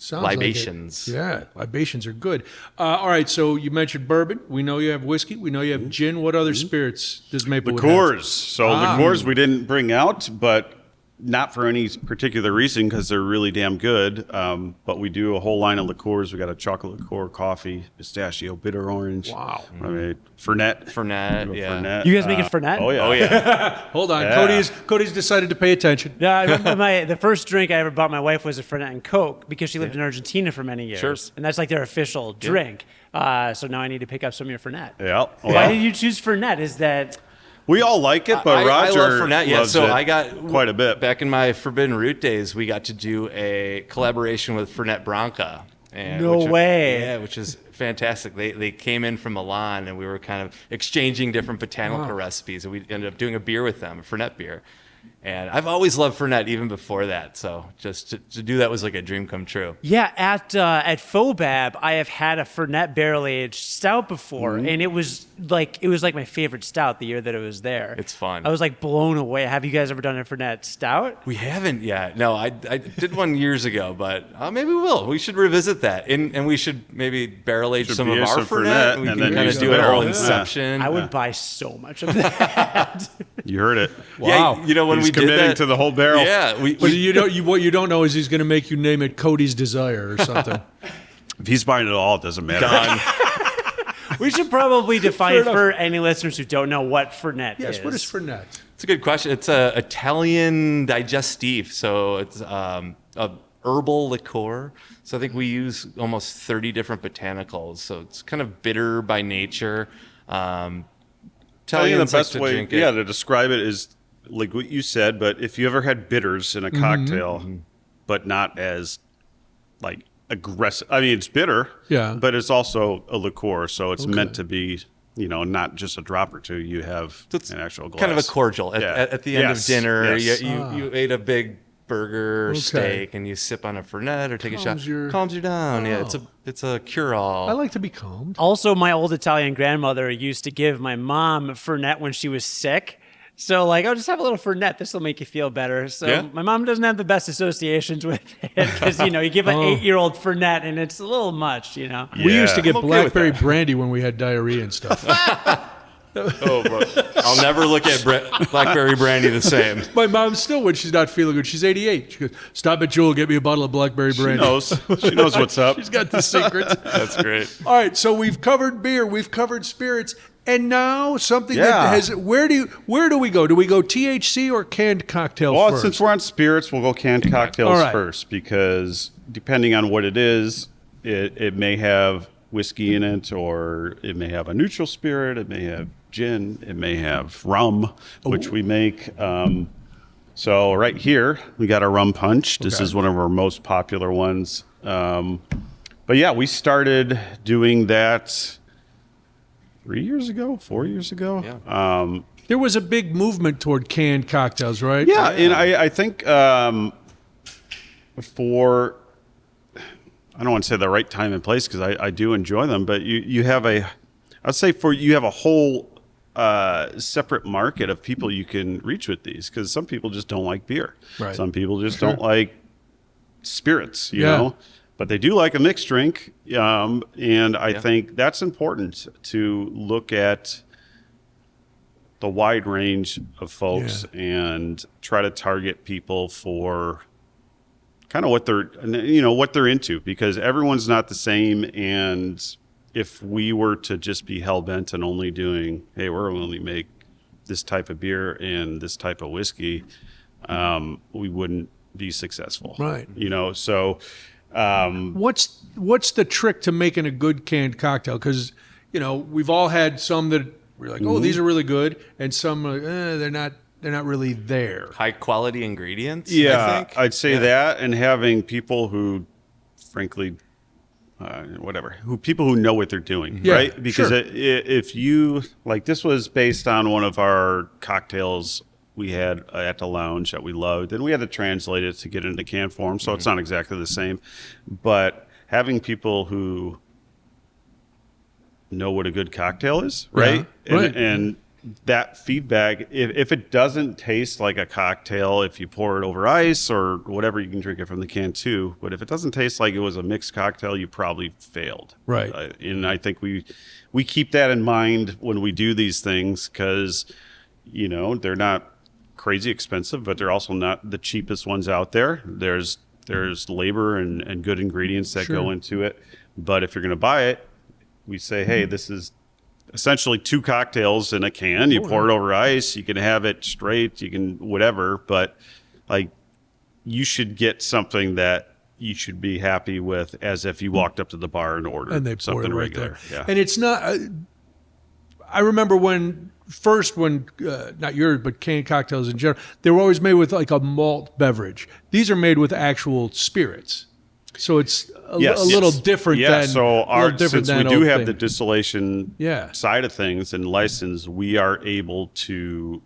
Speaker 3: Sounds like it.
Speaker 2: libations.
Speaker 3: Yeah, libations are good. All right, so you mentioned bourbon. We know you have whiskey. We know you have gin. What other spirits does Maplewood have?
Speaker 4: Liqueurs. So liqueurs we didn't bring out, but not for any particular reason because they're really damn good. But we do a whole line of liqueurs. We got a chocolate liqueur, coffee, pistachio, bitter orange.
Speaker 3: Wow.
Speaker 4: I mean, fernet.
Speaker 2: Fernet,
Speaker 4: We do a
Speaker 2: yeah.
Speaker 4: fernet.
Speaker 1: You guys making fernet?
Speaker 4: Oh yeah.
Speaker 2: Oh yeah.
Speaker 3: Hold on.
Speaker 4: Yeah.
Speaker 3: Cody's decided to pay attention.
Speaker 1: Yeah, I remember the first drink I ever bought my wife was a Fernet and Coke because she lived in Argentina for many years.
Speaker 2: Sure.
Speaker 1: And that's like their official drink. So now I need to pick up some of your Fernet.
Speaker 4: Yeah.
Speaker 1: Why
Speaker 4: Well,
Speaker 1: did you choose Fernet? Is that...
Speaker 4: we all like it, but
Speaker 2: I
Speaker 4: Roger
Speaker 2: love Fernet. Yeah,
Speaker 4: loves
Speaker 2: so
Speaker 4: it
Speaker 2: I got
Speaker 4: quite a bit.
Speaker 2: back in my Forbidden Root days. We got to do a collaboration with Fernet Branca. And
Speaker 1: No way.
Speaker 2: Yeah, which is fantastic. They came in from Milan, and we were kind of exchanging different botanical recipes, and we ended up doing a beer with them, a Fernet beer. And I've always loved Fernet even before that. So just to do that was like a dream come true.
Speaker 1: Yeah, at Fobab, I have had a Fernet barrel-aged stout before, and it was like my favorite stout the year that it was there.
Speaker 2: It's fun.
Speaker 1: I was like blown away. Have you guys ever done a Fernet stout?
Speaker 2: We haven't yet. No, I did one years ago, but maybe we will. We should revisit that, and we should maybe barrel age
Speaker 4: Should
Speaker 2: some
Speaker 4: be
Speaker 2: of our
Speaker 4: some
Speaker 2: Fernet.
Speaker 4: Fernet,
Speaker 2: And we
Speaker 4: and
Speaker 2: can
Speaker 4: then
Speaker 2: kind
Speaker 4: use
Speaker 2: of
Speaker 4: the
Speaker 2: do an
Speaker 4: barrel.
Speaker 2: whole
Speaker 4: Yeah.
Speaker 2: inception.
Speaker 1: I would buy so much of that.
Speaker 4: You heard it.
Speaker 2: Yeah, when
Speaker 4: He's
Speaker 2: we did
Speaker 4: committing
Speaker 2: that
Speaker 4: to the whole barrel.
Speaker 2: Yeah,
Speaker 3: But what you don't know is he's going to make you name it Cody's Desire or something.
Speaker 4: If he's buying it all, it doesn't matter.
Speaker 2: done.
Speaker 1: We should probably define
Speaker 3: enough.
Speaker 1: for any listeners who don't know what Fernet is.
Speaker 3: Yes, what is Fernet?
Speaker 2: It's a good question. It's a Italian digestif, so it's a herbal liqueur. So I think we use almost 30 different botanicals. So it's kind of bitter by nature.
Speaker 4: I think
Speaker 2: Italians
Speaker 4: the
Speaker 2: like
Speaker 4: best
Speaker 2: to
Speaker 4: way,
Speaker 2: drink it.
Speaker 4: to describe it is like what you said. But if you ever had bitters in a cocktail, but not as like aggressive. I mean, it's bitter,
Speaker 3: Yeah.
Speaker 4: but it's also a liqueur, so it's meant to be, not just a drop or two. You have
Speaker 2: It's
Speaker 4: an actual glass.
Speaker 2: kind of a cordial at,
Speaker 4: Yeah.
Speaker 2: at the end
Speaker 4: Yes,
Speaker 2: of dinner.
Speaker 4: yes.
Speaker 2: You ate a big burger or
Speaker 3: Okay.
Speaker 2: steak, and you sip on a Fernet or take a
Speaker 3: Calms
Speaker 2: shot.
Speaker 3: your-
Speaker 2: Calms you down. Yeah, it's a cure-all.
Speaker 3: I like to be calmed.
Speaker 1: Also, my old Italian grandmother used to give my mom Fernet when she was sick. So, like, oh, just have a little Fernet. This will make you feel better. So,
Speaker 2: Yeah.
Speaker 1: my mom doesn't have the best associations with it because, you give an 8-year-old Fernet and it's a little much,
Speaker 3: We used to
Speaker 4: Yeah.
Speaker 3: get
Speaker 2: I'm okay with
Speaker 3: blackberry
Speaker 2: that.
Speaker 3: brandy when we had diarrhea and stuff.
Speaker 2: Oh, but I'll never look at blackberry brandy the same.
Speaker 3: My mom still, when she's not feeling good, she's 88. She goes, "Stop at Jewel, get me a bottle of blackberry
Speaker 4: She
Speaker 3: brandy."
Speaker 4: knows. She knows what's up.
Speaker 3: She's got the secrets.
Speaker 2: That's great.
Speaker 3: All right, so we've covered beer, we've covered spirits, and now something that
Speaker 4: Yeah.
Speaker 3: has. Where do we go? Do we go THC or canned cocktails
Speaker 4: Well,
Speaker 3: first?
Speaker 4: since we're on spirits, we'll go canned cocktails
Speaker 3: All right.
Speaker 4: first because depending on what it is, it may have whiskey in it, or it may have a neutral spirit, it may have gin, it may have rum, which we make. So right here, we got a rum punch. This
Speaker 3: Okay.
Speaker 4: is one of our most popular ones. But yeah, we started doing that 4 years ago.
Speaker 2: Yeah.
Speaker 3: there was a big movement toward canned cocktails, right?
Speaker 4: Yeah, and I think for, I don't want to say the right time and place because I do enjoy them, but you have I'd say you have a whole separate market of people you can reach with these because some people just don't like beer.
Speaker 3: Right.
Speaker 4: Some people just don't like spirits, you
Speaker 3: Yeah.
Speaker 4: know, but they do like a mixed drink. And I think that's important to look at the wide range of folks and try to target people for kind of what they're into, because everyone's not the same. And if we were to just be hell bent on only doing, hey, we're only make this type of beer and this type of whiskey, we wouldn't be successful.
Speaker 3: Right.
Speaker 4: So
Speaker 3: what's the trick to making a good canned cocktail? Because, we've all had some that we're like, oh, these are really good. And some are like, they're not really there.
Speaker 2: High quality ingredients.
Speaker 4: Yeah,
Speaker 2: I think.
Speaker 4: I'd say that, and having people who, frankly, people who know what they're doing, right? Because if you, like, this was based on one of our cocktails we had at the lounge that we loved, and we had to translate it to get it into can form, so it's not exactly the same. But having people who know what a good cocktail is, right?
Speaker 3: Yeah,
Speaker 4: And that feedback, if it doesn't taste like a cocktail, if you pour it over ice or whatever, you can drink it from the can too. But if it doesn't taste like it was a mixed cocktail, you probably failed.
Speaker 3: Right.
Speaker 4: And I think we keep that in mind when we do these things, because, they're not crazy expensive, but they're also not the cheapest ones out there. There's labor and good ingredients that go into it. But if you're going to buy it, we say, hey, this is essentially 2 cocktails in a can. You pour it over ice, you can have it straight, you can whatever, but like, you should get something that you should be happy with, as if you walked up to the bar and ordered
Speaker 3: And they pour
Speaker 4: something
Speaker 3: it right
Speaker 4: regular.
Speaker 3: there.
Speaker 4: Yeah.
Speaker 3: And it's not, I remember when not yours, but canned cocktails in general, they were always made with like a malt beverage. These are made with actual spirits. So it's a little different than.
Speaker 4: So since we do have the distillation
Speaker 3: Yeah.
Speaker 4: side of things and license, we are able to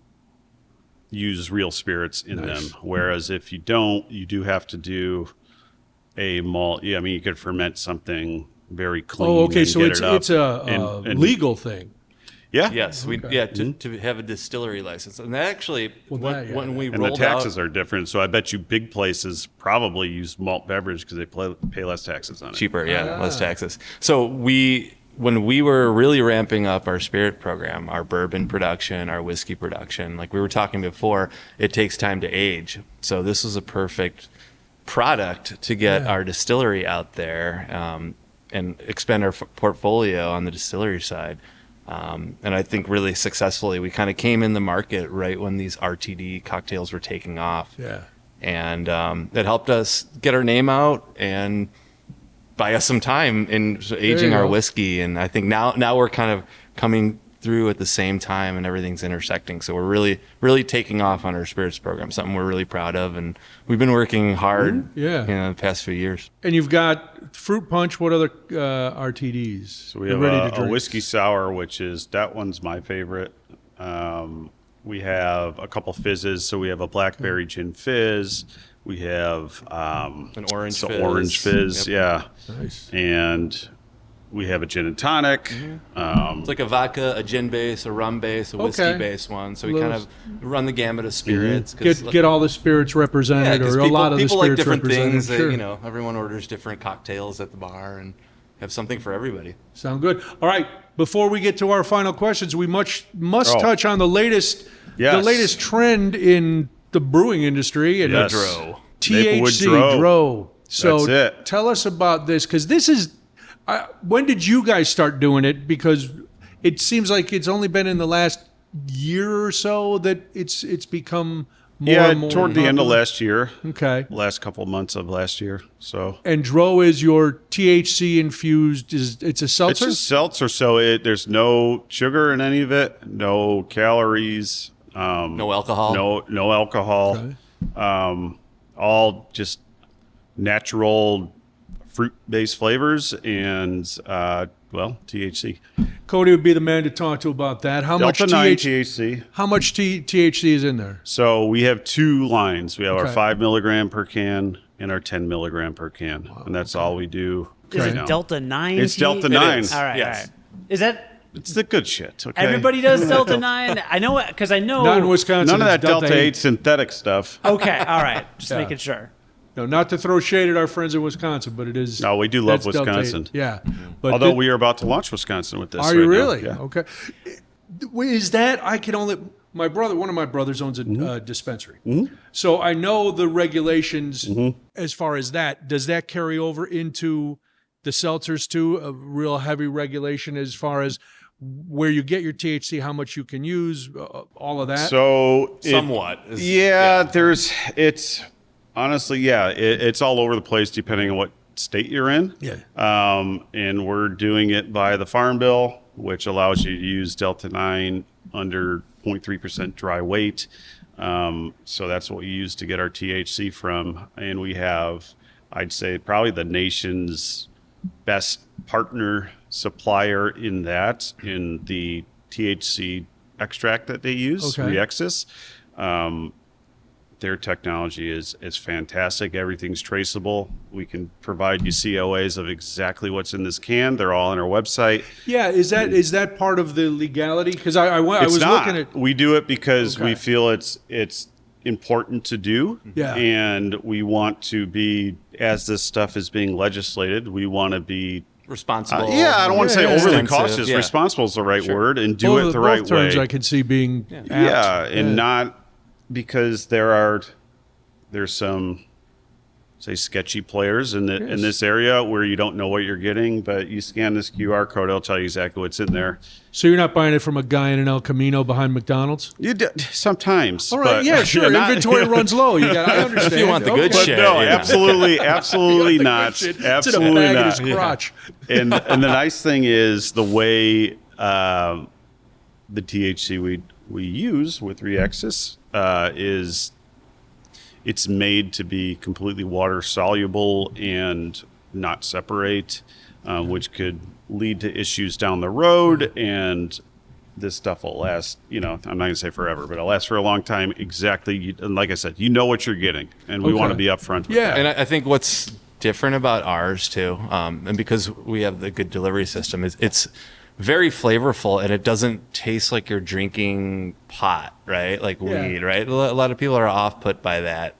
Speaker 4: use real spirits in them. Whereas if you don't, you do have to do a malt. Yeah, I mean, you could ferment something very clean.
Speaker 3: Oh, okay.
Speaker 4: and
Speaker 3: So
Speaker 4: get
Speaker 3: it's
Speaker 4: it up.
Speaker 3: it's a
Speaker 4: and
Speaker 3: legal thing.
Speaker 4: Yeah.
Speaker 2: Yes, to have a distillery license, and that actually when we
Speaker 4: And the
Speaker 2: rolled
Speaker 4: taxes
Speaker 2: out
Speaker 4: are different, so I bet you big places probably use malt beverage because they pay less taxes on it.
Speaker 2: cheaper, less taxes. So when we were really ramping up our spirit program, our bourbon production, our whiskey production, like we were talking before, it takes time to age. So this was a perfect product to get our distillery out there and expand our portfolio on the distillery side. And I think really successfully, we kind of came in the market right when these RTD cocktails were taking off.
Speaker 3: Yeah.
Speaker 2: And it helped us get our name out and buy us some time in aging our whiskey. And I think now we're kind of coming through at the same time and everything's intersecting. So we're really, really taking off on our spirits program, something we're really proud of. And we've been working hard the past few years.
Speaker 3: And you've got fruit punch. What other RTDs?
Speaker 4: So we have a whiskey sour, that one's my favorite. We have a couple fizzes. So we have a blackberry gin fizz. We have
Speaker 2: An orange fizz.
Speaker 4: Orange fizz,
Speaker 2: Yep.
Speaker 4: yeah.
Speaker 3: Nice.
Speaker 4: And we have a gin and tonic.
Speaker 2: It's like a vodka, a gin base, a rum base, a whiskey base one. So we kind of run the gamut of spirits.
Speaker 3: Get all the spirits represented, or a lot of the spirits
Speaker 2: like different
Speaker 3: represented.
Speaker 2: things. That, everyone orders different cocktails at the bar and have something for everybody.
Speaker 3: Sound good. All right. Before we get to our final questions, we must touch on the latest trend in the brewing industry. And
Speaker 4: Yes.
Speaker 2: Dro.
Speaker 3: THC
Speaker 4: Maplewood
Speaker 3: Dro. So
Speaker 4: That's it.
Speaker 3: tell us about this, because this is. When did you guys start doing it? Because it seems like it's only been in the last year or so that it's become more and more
Speaker 4: toward the end of
Speaker 3: popular.
Speaker 4: last year.
Speaker 3: Okay.
Speaker 4: Last couple months of last year. So
Speaker 3: And Dro is your THC infused. It's a seltzer.
Speaker 4: it's a seltzer, so there's no sugar in any of it, no calories,
Speaker 2: No alcohol.
Speaker 4: no alcohol,
Speaker 3: Okay.
Speaker 4: all just natural fruit-based flavors and THC.
Speaker 3: Cody would be the man to talk to about that. How much
Speaker 4: Delta 9
Speaker 3: THC?
Speaker 4: THC.
Speaker 3: How much THC is in there?
Speaker 4: So we have 2 lines. We have our
Speaker 3: Okay.
Speaker 4: 5 milligram per can and our 10 milligram per can, and that's all we do.
Speaker 1: Is
Speaker 4: right
Speaker 1: it
Speaker 4: now.
Speaker 1: Delta 9?
Speaker 4: It's Delta 9.
Speaker 1: All right,
Speaker 2: Yes.
Speaker 1: all right. Is that
Speaker 4: It's the good shit. Okay.
Speaker 1: everybody does Delta 9? I know it because I know.
Speaker 3: Not in Wisconsin.
Speaker 4: None of
Speaker 3: it's
Speaker 4: that Delta 8 synthetic stuff.
Speaker 1: Okay, all right. Just
Speaker 3: Yeah.
Speaker 1: making sure.
Speaker 3: No, not to throw shade at our friends in Wisconsin, but it is.
Speaker 4: No, we do love
Speaker 3: that's Delta 8.
Speaker 4: Wisconsin.
Speaker 3: Yeah. But
Speaker 4: Although we are about to launch Wisconsin with this.
Speaker 3: Are you
Speaker 4: right now.
Speaker 3: really?
Speaker 4: Yeah.
Speaker 3: Okay. Is that I can only one of my brothers owns a dispensary, so I know the regulations as far as that. Does that carry over into the seltzers too? A real heavy regulation as far as where you get your THC, how much you can use, all of that.
Speaker 4: So
Speaker 2: Somewhat.
Speaker 4: it's honestly, it's all over the place depending on what state you're in.
Speaker 3: Yeah.
Speaker 4: And we're doing it by the Farm Bill, which allows you to use Delta 9 under 0.3% dry weight. So that's what we use to get our THC from. And we have, I'd say, probably the nation's best partner supplier in the THC extract that they use,
Speaker 3: Okay.
Speaker 4: Reexis. Their technology is fantastic. Everything's traceable. We can provide you COAs of exactly what's in this can. They're all on our website.
Speaker 3: Yeah, is that part of the legality? Because I was
Speaker 4: not.
Speaker 3: looking at.
Speaker 4: We do it because
Speaker 3: Okay.
Speaker 4: we feel it's important to do.
Speaker 3: Yeah.
Speaker 4: And we want to be, as this stuff is being legislated, we want to be
Speaker 2: Responsible.
Speaker 4: I don't want to say
Speaker 3: Yeah,
Speaker 4: overly
Speaker 2: extensive,
Speaker 4: cautious.
Speaker 2: yeah.
Speaker 4: Responsible is the right word, and do it the
Speaker 3: both
Speaker 4: right
Speaker 3: terms
Speaker 4: way.
Speaker 3: I can see being apt.
Speaker 4: Not because there's some, say, sketchy players in this area where you don't know what you're getting, but you scan this QR code, it'll tell you exactly what's in there.
Speaker 3: So you're not buying it from a guy in an El Camino behind McDonald's?
Speaker 4: You do, sometimes.
Speaker 3: All right,
Speaker 4: but
Speaker 3: yeah, sure.
Speaker 4: not-
Speaker 3: Inventory runs low. I understand.
Speaker 2: If you want the good
Speaker 3: Okay.
Speaker 2: shit.
Speaker 4: No,
Speaker 2: Yeah.
Speaker 4: absolutely
Speaker 3: The
Speaker 4: not.
Speaker 3: good shit. It's in a
Speaker 4: Absolutely
Speaker 3: bag in
Speaker 4: not.
Speaker 3: his crotch.
Speaker 4: And the nice thing is the way the THC we use with Reexis is it's made to be completely water soluble and not separate, which could lead to issues down the road. And this stuff will last, I'm not going to say forever, but it'll last for a long time. Exactly. And like I said, you know what you're getting, and we
Speaker 3: Okay.
Speaker 4: want to be upfront with
Speaker 3: Yeah.
Speaker 4: that.
Speaker 2: And I think what's different about ours too, and because we have the good delivery system, is it's very flavorful and it doesn't taste like you're drinking pot, right? Like weed, right? A lot of people are off put by that.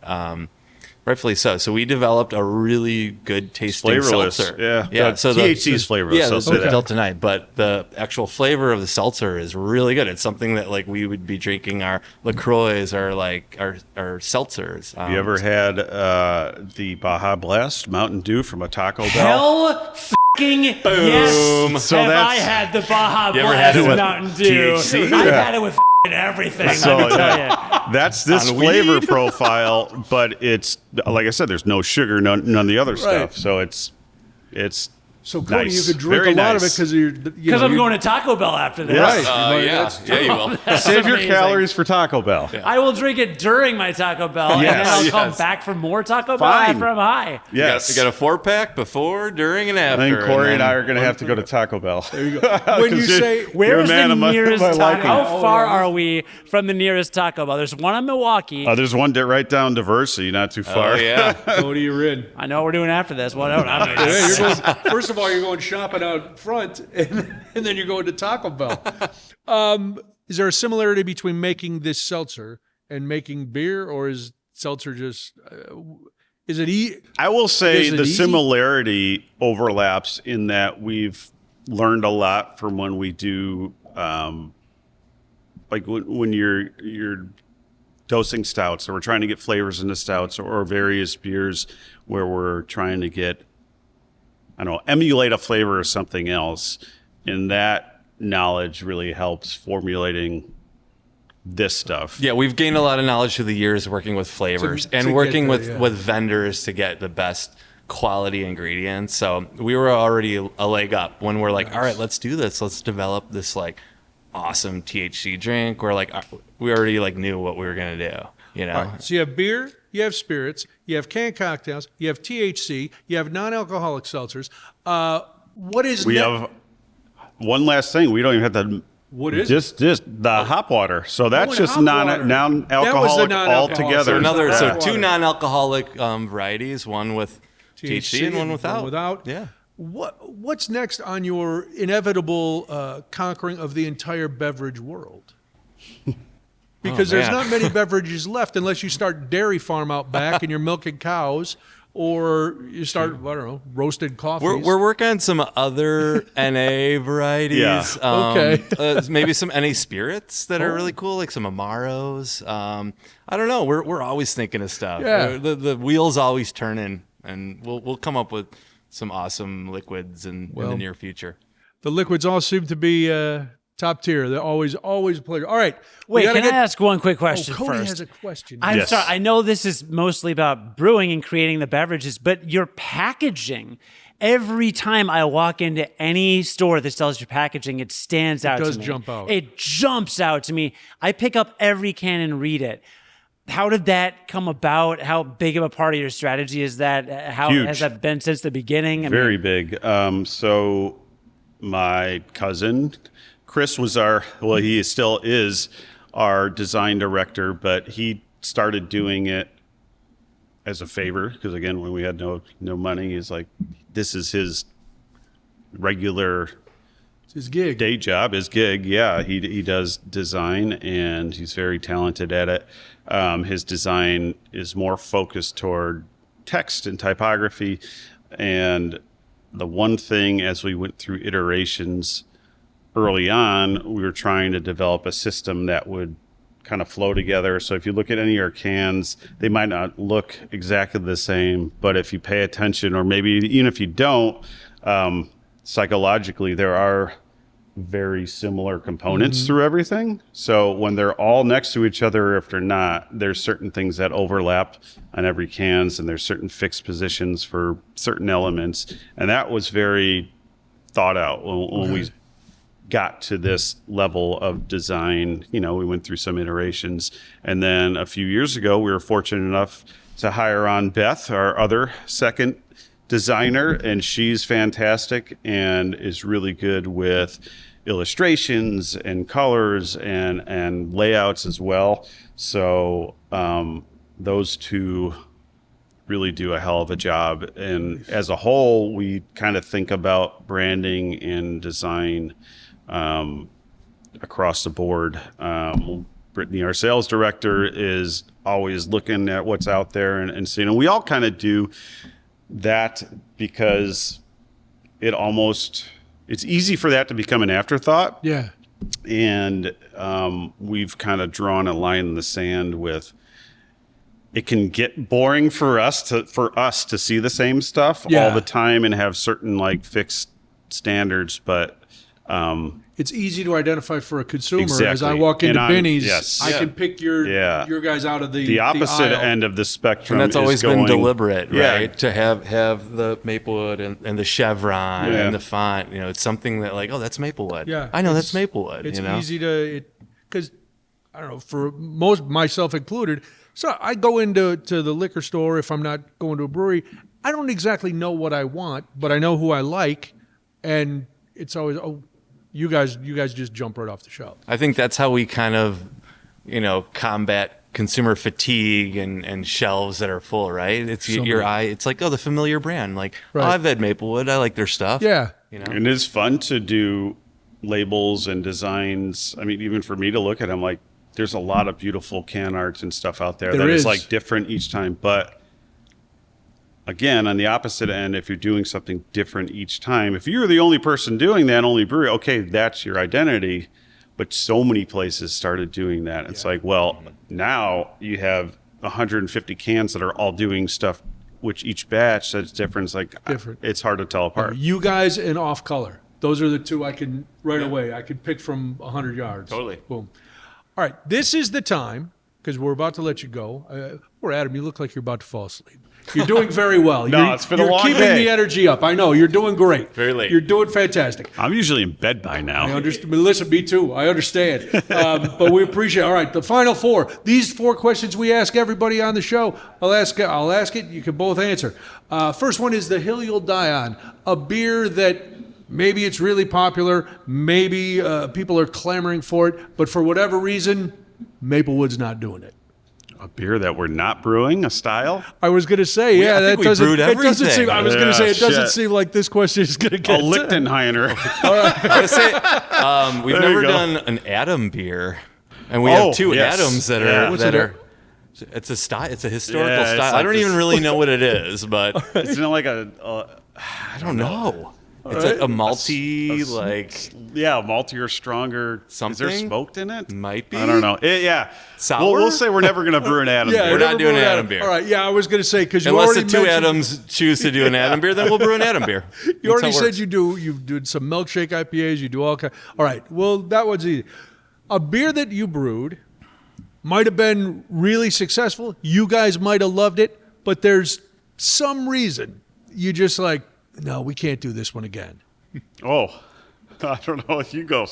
Speaker 2: Rightfully so. So we developed a really good tasting
Speaker 4: Flavorless,
Speaker 2: seltzer.
Speaker 4: yeah. The
Speaker 2: So
Speaker 4: THC is flavorless,
Speaker 2: Yeah,
Speaker 4: I'll say
Speaker 2: the
Speaker 4: that.
Speaker 2: Delta 9, but the actual flavor of the seltzer is really good. It's something that like we would be drinking our LaCroix or like our seltzers.
Speaker 4: Have you ever had the Baja Blast Mountain Dew from a Taco Bell?
Speaker 1: Hell f***ing yes.
Speaker 4: So
Speaker 1: have
Speaker 4: that's-
Speaker 1: I had the Baja
Speaker 2: You ever had
Speaker 1: Blast
Speaker 2: it with
Speaker 1: Mountain Dew?
Speaker 4: THC?
Speaker 1: I've
Speaker 4: Yeah.
Speaker 1: had it with everything.
Speaker 4: So
Speaker 1: let me tell you.
Speaker 4: that's this
Speaker 2: On
Speaker 4: flavor
Speaker 2: weed?
Speaker 4: profile, but it's like I said, there's no sugar, none of the other stuff. So it's
Speaker 3: So Cody,
Speaker 4: nice.
Speaker 3: you could drink
Speaker 4: Very
Speaker 3: a lot of it
Speaker 4: nice.
Speaker 3: because you're
Speaker 1: Because I'm going to Taco Bell after this.
Speaker 4: Right.
Speaker 2: Yeah, you will.
Speaker 1: That's
Speaker 4: Save your
Speaker 1: amazing.
Speaker 4: calories for Taco Bell.
Speaker 1: I will drink it during my Taco Bell, and then I'll come back for more Taco Bell
Speaker 4: Fine.
Speaker 1: after I'm high.
Speaker 4: Yes.
Speaker 2: You got a 4-pack before, during, and after.
Speaker 4: I think Corey and
Speaker 2: then-
Speaker 4: I are going to have to go to Taco Bell. There you go.
Speaker 3: When you say
Speaker 1: Where is the nearest Taco?
Speaker 4: liking.
Speaker 1: How far are we from the nearest Taco Bell? There's one in Milwaukee.
Speaker 4: There's one right down Diversity, not too far.
Speaker 2: Oh, yeah.
Speaker 3: Cody, you're in.
Speaker 1: I know what we're doing after this. What else?
Speaker 3: Yeah, you're going, first of all, you're going shopping out front, and then you're going to Taco Bell. Is there a similarity between making this seltzer and making beer, or is seltzer just is it?
Speaker 4: I will say
Speaker 3: Is it
Speaker 4: the
Speaker 3: easy?
Speaker 4: similarity overlaps in that we've learned a lot from when we do, like when you're dosing stouts, or we're trying to get flavors into stouts, or various beers where we're trying to get, I don't know, emulate a flavor or something else, and that knowledge really helps formulating this stuff.
Speaker 2: Yeah, we've gained a lot of knowledge through the years working with flavors
Speaker 3: to
Speaker 2: and
Speaker 3: get
Speaker 2: working
Speaker 3: there,
Speaker 2: with,
Speaker 3: yeah.
Speaker 2: with vendors to get the best quality ingredients. So we were already a leg up when we're like, all right, let's do this. Let's develop this like awesome THC drink. We're like, we already like knew what we were going to do, you know?
Speaker 3: All right, so you have beer, you have spirits, you have canned cocktails, you have THC, you have non-alcoholic seltzers. What is
Speaker 4: We have one last thing. We don't even have to.
Speaker 3: What is
Speaker 4: just the hop water? So that's
Speaker 3: and
Speaker 4: just
Speaker 3: hop water.
Speaker 4: non-alcoholic
Speaker 3: That was the non-alcoholic.
Speaker 4: altogether.
Speaker 2: So
Speaker 3: Yeah.
Speaker 2: two non-alcoholic varieties, one with THC and one without.
Speaker 3: Without.
Speaker 2: Yeah.
Speaker 3: What's next on your inevitable conquering of the entire beverage world? Because there's
Speaker 2: man.
Speaker 3: not many beverages left unless you start dairy farm out back and you're milking cows. or you start, I don't know, roasted coffees.
Speaker 2: We're working on some other NA varieties.
Speaker 4: Yeah.
Speaker 3: Okay.
Speaker 2: Maybe some NA spirits that are really cool, like some Amaros. I don't know. We're always thinking of stuff.
Speaker 3: Yeah.
Speaker 2: The wheel's always turning, and we'll come up with some awesome liquids in the near future.
Speaker 3: The liquids all seem to be top tier. They're always a pleasure. All right.
Speaker 1: Wait, can I ask one quick question
Speaker 3: Cody
Speaker 1: first?
Speaker 3: has a question.
Speaker 1: I'm
Speaker 4: Yes.
Speaker 1: sorry. I know this is mostly about brewing and creating the beverages, but your packaging, every time I walk into any store that sells your packaging, it stands out to me.
Speaker 3: does jump out.
Speaker 1: It jumps out to me. I pick up every can and read it. How did that come about? How big of a part of your strategy is that? How
Speaker 4: Huge.
Speaker 1: has that been since the beginning?
Speaker 4: Very big. So my cousin Chris was he still is our design director, but he started doing it as a favor because, again, when we had no money, he's like, this is his regular
Speaker 3: It's his gig.
Speaker 4: day job, his gig. Yeah, he does design, and he's very talented at it. His design is more focused toward text and typography, and the one thing as we went through iterations early on, we were trying to develop a system that would kind of flow together. So if you look at any of our cans, they might not look exactly the same, but if you pay attention, or maybe even if you don't, psychologically, there are very similar components through everything. So when they're all next to each other, or if they're not, there's certain things that overlap on every cans, and there's certain fixed positions for certain elements. And that was very thought out when we got to this level of design. We went through some iterations, and then a few years ago, we were fortunate enough to hire on Beth, our other second designer, and she's fantastic and is really good with illustrations and colors and layouts as well. So those two really do a hell of a job. And as a whole, we kind of think about branding and design across the board. Brittany, our sales director, is always looking at what's out there and seeing. And we all kind of do that because it's easy for that to become an afterthought.
Speaker 3: Yeah.
Speaker 4: And we've kind of drawn a line in the sand with, it can get boring for us to see the same stuff all the time and have certain like fixed standards, but
Speaker 3: it's easy to identify for a consumer.
Speaker 4: Exactly.
Speaker 3: As I walk into Benny's,
Speaker 4: yes.
Speaker 3: I can pick your guys out of the
Speaker 4: opposite
Speaker 3: aisle.
Speaker 4: end of the spectrum.
Speaker 2: And that's always been deliberate, right?
Speaker 4: Yeah.
Speaker 2: To have the Maplewood and the chevron and the font. It's something that like, oh, that's Maplewood.
Speaker 3: Yeah,
Speaker 2: I know that's Maplewood.
Speaker 3: It's easy to, because I don't know, for most, myself included. So I go into the liquor store if I'm not going to a brewery. I don't exactly know what I want, but I know who I like, and it's always, you guys just jump right off the shelf.
Speaker 2: I think that's how we kind of, combat consumer fatigue and shelves that are full, right? It's your eye. It's like, the familiar brand. Like,
Speaker 3: Right.
Speaker 2: I've had Maplewood. I like their stuff.
Speaker 3: Yeah.
Speaker 4: And it's fun to do labels and designs. I mean, even for me to look at them, like, there's a lot of beautiful can arts and stuff out there that is like different each time. But again, on the opposite end, if you're doing something different each time, if you're the only person doing that, only brewery, okay, that's your identity. But so many places started doing that. It's like, well, now you have 150 cans that are all doing stuff, which each batch that's different. It's like,
Speaker 3: Different.
Speaker 4: It's hard to tell apart.
Speaker 3: You guys and Off Color. Those are the two I can right away. I can pick from 100 yards.
Speaker 2: Totally.
Speaker 3: Boom. All right. This is the time, because we're about to let you go. Poor Adam, you look like you're about to fall asleep. You're doing very well.
Speaker 4: It's been a long
Speaker 3: keeping
Speaker 4: day.
Speaker 3: the energy up. I know. You're doing great.
Speaker 2: Very late.
Speaker 3: You're doing fantastic.
Speaker 4: I'm usually in bed by now.
Speaker 3: I understand. Listen, me too. I understand. But we appreciate it. All right, the final four. These 4 questions we ask everybody on the show. I'll ask it. You can both answer. First one is the hill you'll die on. A beer that maybe it's really popular. Maybe people are clamoring for it. But for whatever reason, Maplewood's not doing it.
Speaker 4: A beer that we're not brewing, a style?
Speaker 3: I was going to say,
Speaker 2: I think we brewed everything.
Speaker 3: Seem. I was going to say it doesn't
Speaker 4: shit.
Speaker 3: seem like this question is going to get.
Speaker 4: A Lichtenheiner.
Speaker 2: I would say we've
Speaker 4: There you
Speaker 2: never
Speaker 4: go.
Speaker 2: done an Adam beer, and we have 2
Speaker 4: yes.
Speaker 2: Adams that
Speaker 4: Yeah.
Speaker 2: are
Speaker 4: What's
Speaker 2: that
Speaker 3: it?
Speaker 2: are. It's a style. It's a historical
Speaker 4: Yeah, it's
Speaker 2: style.
Speaker 4: like
Speaker 2: I don't
Speaker 4: this-
Speaker 2: even really know what it is, but
Speaker 4: Isn't it like a
Speaker 2: I don't know. It's a malty, like
Speaker 4: malty or stronger. Is there
Speaker 2: Something?
Speaker 4: smoked in it?
Speaker 2: might be.
Speaker 4: I don't know. Yeah.
Speaker 2: Sour?
Speaker 4: We'll say we're never going to brew an Adam
Speaker 3: Yeah,
Speaker 4: beer.
Speaker 2: We're not
Speaker 3: never
Speaker 2: doing
Speaker 3: brew
Speaker 2: an
Speaker 3: an
Speaker 2: Adam beer.
Speaker 3: All right, yeah, I was going to say because you
Speaker 2: Unless
Speaker 3: already
Speaker 2: the two
Speaker 3: mentioned-
Speaker 2: Adams choose to do an Adam beer, then we'll brew an Adam beer.
Speaker 3: You already said you did some milkshake IPAs. You do all kind. All right, well that one's easy. A beer that you brewed might have been really successful. You guys might have loved it, but there's some reason you just like, no, we can't do this one again.
Speaker 4: Oh, I don't know. You go.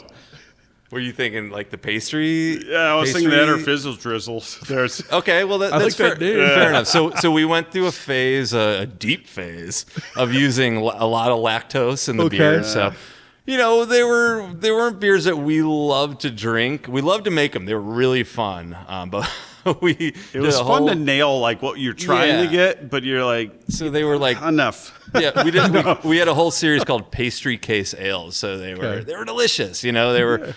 Speaker 2: Were you thinking like the pastry?
Speaker 4: Yeah, I was thinking that or
Speaker 2: pastry?
Speaker 4: fizzle drizzles. There's
Speaker 2: Okay, well that's
Speaker 3: like
Speaker 2: fair,
Speaker 3: that name.
Speaker 2: fair enough. So we went through a phase, a deep phase of using a lot of lactose in the
Speaker 3: Okay.
Speaker 2: beer. So, they weren't beers that we loved to drink. We loved to make them. They were really fun. But it
Speaker 4: was fun to nail like what you're trying to get, but you're like,
Speaker 2: So they were like
Speaker 4: enough.
Speaker 2: Yeah, we had a whole series called pastry case ales. So they were delicious. They were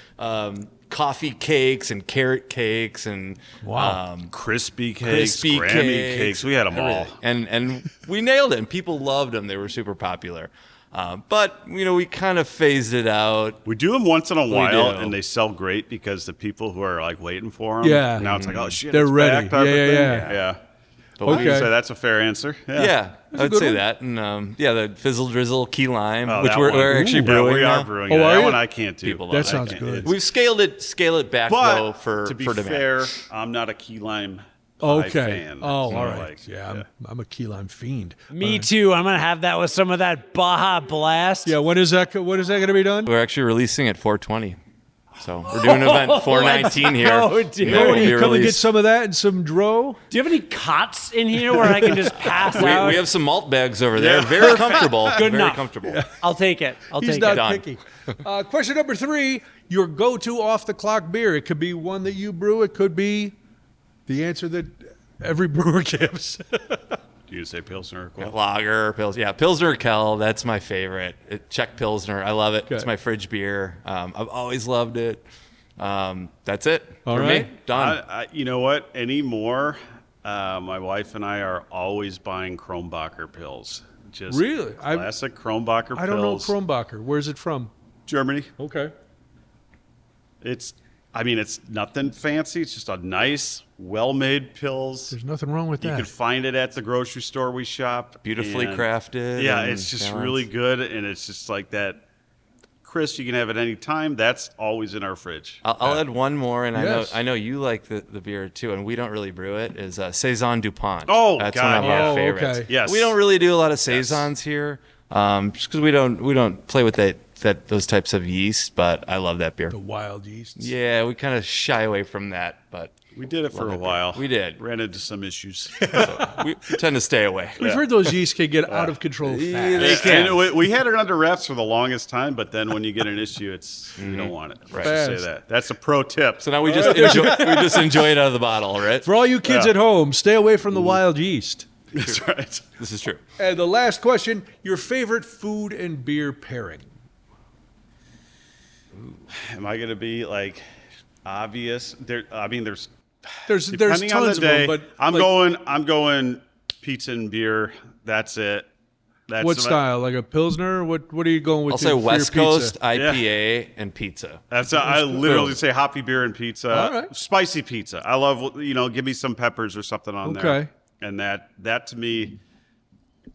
Speaker 2: coffee cakes and carrot cakes and
Speaker 4: Crispy cakes, Grammy cakes. We had them all.
Speaker 2: and we nailed it. And people loved them. They were super popular. But we kind of phased it out.
Speaker 4: We do them once in a while,
Speaker 2: do.
Speaker 4: and they sell great because the people who are like waiting for them.
Speaker 3: Yeah.
Speaker 4: Now it's like, oh shit,
Speaker 3: They're
Speaker 4: it's
Speaker 3: ready.
Speaker 4: back type of
Speaker 3: Yeah,
Speaker 4: thing.
Speaker 3: yeah.
Speaker 4: Yeah.
Speaker 2: But
Speaker 4: Okay.
Speaker 2: we-
Speaker 4: So that's a fair answer.
Speaker 2: Yeah, I would
Speaker 3: good
Speaker 2: say
Speaker 3: one.
Speaker 2: that. And the Fizzle Drizzle Key Lime,
Speaker 4: Oh,
Speaker 2: which
Speaker 4: that
Speaker 2: we're
Speaker 4: one.
Speaker 2: actually
Speaker 4: Ooh,
Speaker 2: brewing
Speaker 4: we
Speaker 2: now.
Speaker 4: are brewing.
Speaker 3: Oh,
Speaker 4: it.
Speaker 3: are
Speaker 4: That
Speaker 3: you?
Speaker 4: one I can't do.
Speaker 2: People
Speaker 3: That
Speaker 2: love
Speaker 3: sounds
Speaker 4: I can't.
Speaker 3: good.
Speaker 4: It's-
Speaker 2: We've scaled it back though
Speaker 4: But
Speaker 2: for
Speaker 4: to be
Speaker 2: demand.
Speaker 4: fair, I'm not a key lime pie
Speaker 3: Okay.
Speaker 4: fan.
Speaker 3: Oh,
Speaker 4: So,
Speaker 3: all right.
Speaker 4: like,
Speaker 3: Yeah, I'm a key lime fiend.
Speaker 1: Me too. I'm gonna have that with some of that Baja Blast.
Speaker 3: Yeah, when is that going to be done?
Speaker 2: We're actually releasing at 420. So we're doing an event 419 here.
Speaker 1: go, dude.
Speaker 2: And that will
Speaker 3: Can
Speaker 2: be
Speaker 3: you come and get
Speaker 2: released.
Speaker 3: some of that and some dro?
Speaker 1: Do you have any cots in here where I can just pass out?
Speaker 2: We have some malt bags over there. Very comfortable.
Speaker 1: Good
Speaker 2: Very
Speaker 1: enough.
Speaker 2: comfortable.
Speaker 1: I'll take it.
Speaker 3: He's
Speaker 1: Take
Speaker 3: not
Speaker 1: it.
Speaker 2: Done.
Speaker 3: picky. Question number 3, your go-to off-the-clock beer. It could be one that you brew. It could be the answer that every brewer gives.
Speaker 4: Do you say Pilsner? Or
Speaker 2: Lager, Pils. Yeah, Pilsner Kel. That's my favorite. Czech Pilsner. I love it.
Speaker 3: Okay.
Speaker 2: It's my fridge beer. I've always loved it. That's it
Speaker 3: All
Speaker 2: for
Speaker 3: right.
Speaker 2: me. Done.
Speaker 4: you know what? Anymore, my wife and I are always buying Kronbacher pills. Just
Speaker 3: Really?
Speaker 4: classic Kronbacher pills.
Speaker 3: I don't know Kronbacher. Where's it from?
Speaker 4: Germany.
Speaker 3: Okay.
Speaker 4: It's nothing fancy. It's just a nice, well-made pills.
Speaker 3: There's nothing wrong with
Speaker 4: You
Speaker 3: that.
Speaker 4: can find it at the grocery store we shop.
Speaker 2: Beautifully
Speaker 4: and-
Speaker 2: crafted.
Speaker 4: Yeah,
Speaker 2: and
Speaker 4: it's just
Speaker 2: balanced.
Speaker 4: really good, and it's just like that. Chris, you can have it any time. That's always in our fridge.
Speaker 2: I'll add one more, and
Speaker 3: Yes.
Speaker 2: I know you like the beer too, and we don't really brew it. Is Saison Dupont?
Speaker 4: Oh,
Speaker 2: that's
Speaker 4: God,
Speaker 2: one of
Speaker 4: yeah.
Speaker 2: our
Speaker 3: Oh,
Speaker 2: favorites.
Speaker 3: okay.
Speaker 4: Yes.
Speaker 2: we don't really do a lot of saisons here, just because we don't play with those types of yeast. But I love that beer.
Speaker 3: The wild yeast.
Speaker 2: Yeah, we kind of shy away from that, but
Speaker 4: We did it for a
Speaker 2: it.
Speaker 4: while.
Speaker 2: We did.
Speaker 4: Ran into some issues.
Speaker 2: we tend to stay away.
Speaker 3: We've heard those yeast can get out of control fast.
Speaker 2: can.
Speaker 4: And we had it under wraps for the longest time, but then when you get an issue, you don't want it.
Speaker 2: Right.
Speaker 4: Just say
Speaker 3: Fast.
Speaker 4: that. That's a pro tip.
Speaker 2: So now we just enjoy it out of the bottle, right?
Speaker 3: For all you kids
Speaker 4: Yeah.
Speaker 3: at home, stay away from the wild yeast.
Speaker 4: That's right.
Speaker 2: This is true.
Speaker 3: And the last question, your favorite food and beer pairing.
Speaker 4: Am I going to be like obvious? There's
Speaker 3: There's
Speaker 4: depending on
Speaker 3: tons
Speaker 4: the day.
Speaker 3: of them, but
Speaker 4: I'm going pizza and beer. That's it. That's
Speaker 3: what
Speaker 4: my-
Speaker 3: style? Like a Pilsner? What are you going with?
Speaker 2: I'll say
Speaker 3: for your
Speaker 2: West
Speaker 3: pizza?
Speaker 2: Coast IPA and pizza.
Speaker 4: I literally say hoppy beer and pizza.
Speaker 3: All right.
Speaker 4: Spicy pizza. I love, give me some peppers or something on there.
Speaker 3: Okay.
Speaker 4: And that to me,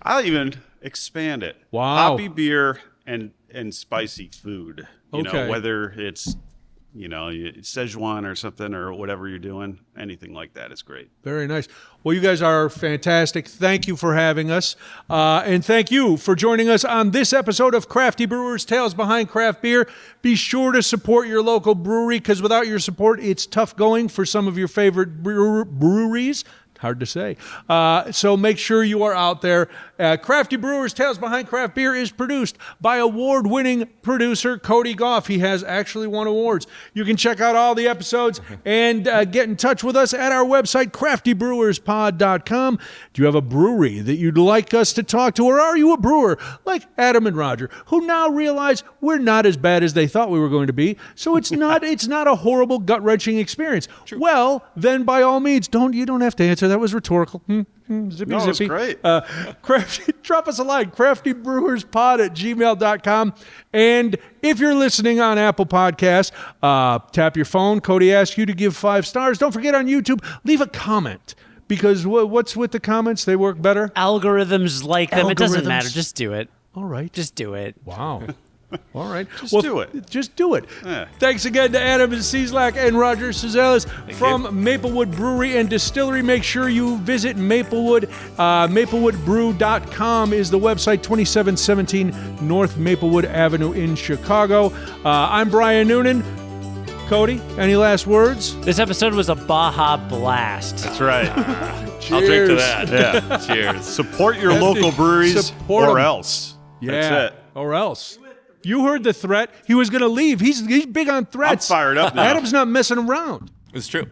Speaker 4: I'll even expand it.
Speaker 3: Wow.
Speaker 4: Hoppy beer and spicy food.
Speaker 3: Okay.
Speaker 4: Whether it's, Szechuan or something or whatever you're doing, anything like that is great.
Speaker 3: Very nice. Well, you guys are fantastic. Thank you for having us. And thank you for joining us on this episode of Crafty Brewers Tales Behind Craft Beer. Be sure to support your local brewery because without your support, it's tough going for some of your favorite breweries. Hard to say. So make sure you are out there Crafty Brewers, Tales Behind Craft Beer is produced by award-winning producer Cody Goff. He has actually won awards. You can check out all the episodes and get in touch with us at our website, craftybrewerspod.com. Do you have a brewery that you'd like us to talk to, or are you a brewer like Adam and Roger, who now realize we're not as bad as they thought we were going to be, so it's not a horrible, gut-wrenching experience? True. Well, then by all means, you don't have to answer. That was rhetorical. Zippy,
Speaker 4: no,
Speaker 3: zippy.
Speaker 4: That's great.
Speaker 3: Drop us a line, craftybrewerspod@gmail.com. And if you're listening on Apple Podcasts, tap your phone. Cody asks you to give 5 stars. Don't forget on YouTube, leave a comment. Because what's with the comments? They work better?
Speaker 1: Algorithms like them. It doesn't matter. Just do it.
Speaker 3: All right.
Speaker 1: Just do it.
Speaker 3: Wow. All right.
Speaker 4: Just do it.
Speaker 3: Just do it.
Speaker 4: Yeah.
Speaker 3: Thanks again to Adam Cieslak and Roger Suzelis from Maplewood Brewery and Distillery. Make sure you visit Maplewood. MaplewoodBrew.com is the website, 2717 North Maplewood Avenue in Chicago. I'm Brian Noonan. Cody, any last words?
Speaker 1: This episode was a Baja Blast.
Speaker 4: That's right.
Speaker 2: I'll drink to that.
Speaker 4: Yeah.
Speaker 2: Cheers.
Speaker 4: Support your local breweries
Speaker 3: Support
Speaker 4: or
Speaker 3: 'em.
Speaker 4: else.
Speaker 3: Yeah.
Speaker 4: That's it.
Speaker 3: Or else. You heard the threat. He was going to leave. He's big on threats.
Speaker 4: I'm fired up now.
Speaker 3: Adam's not messing around.
Speaker 2: It's true.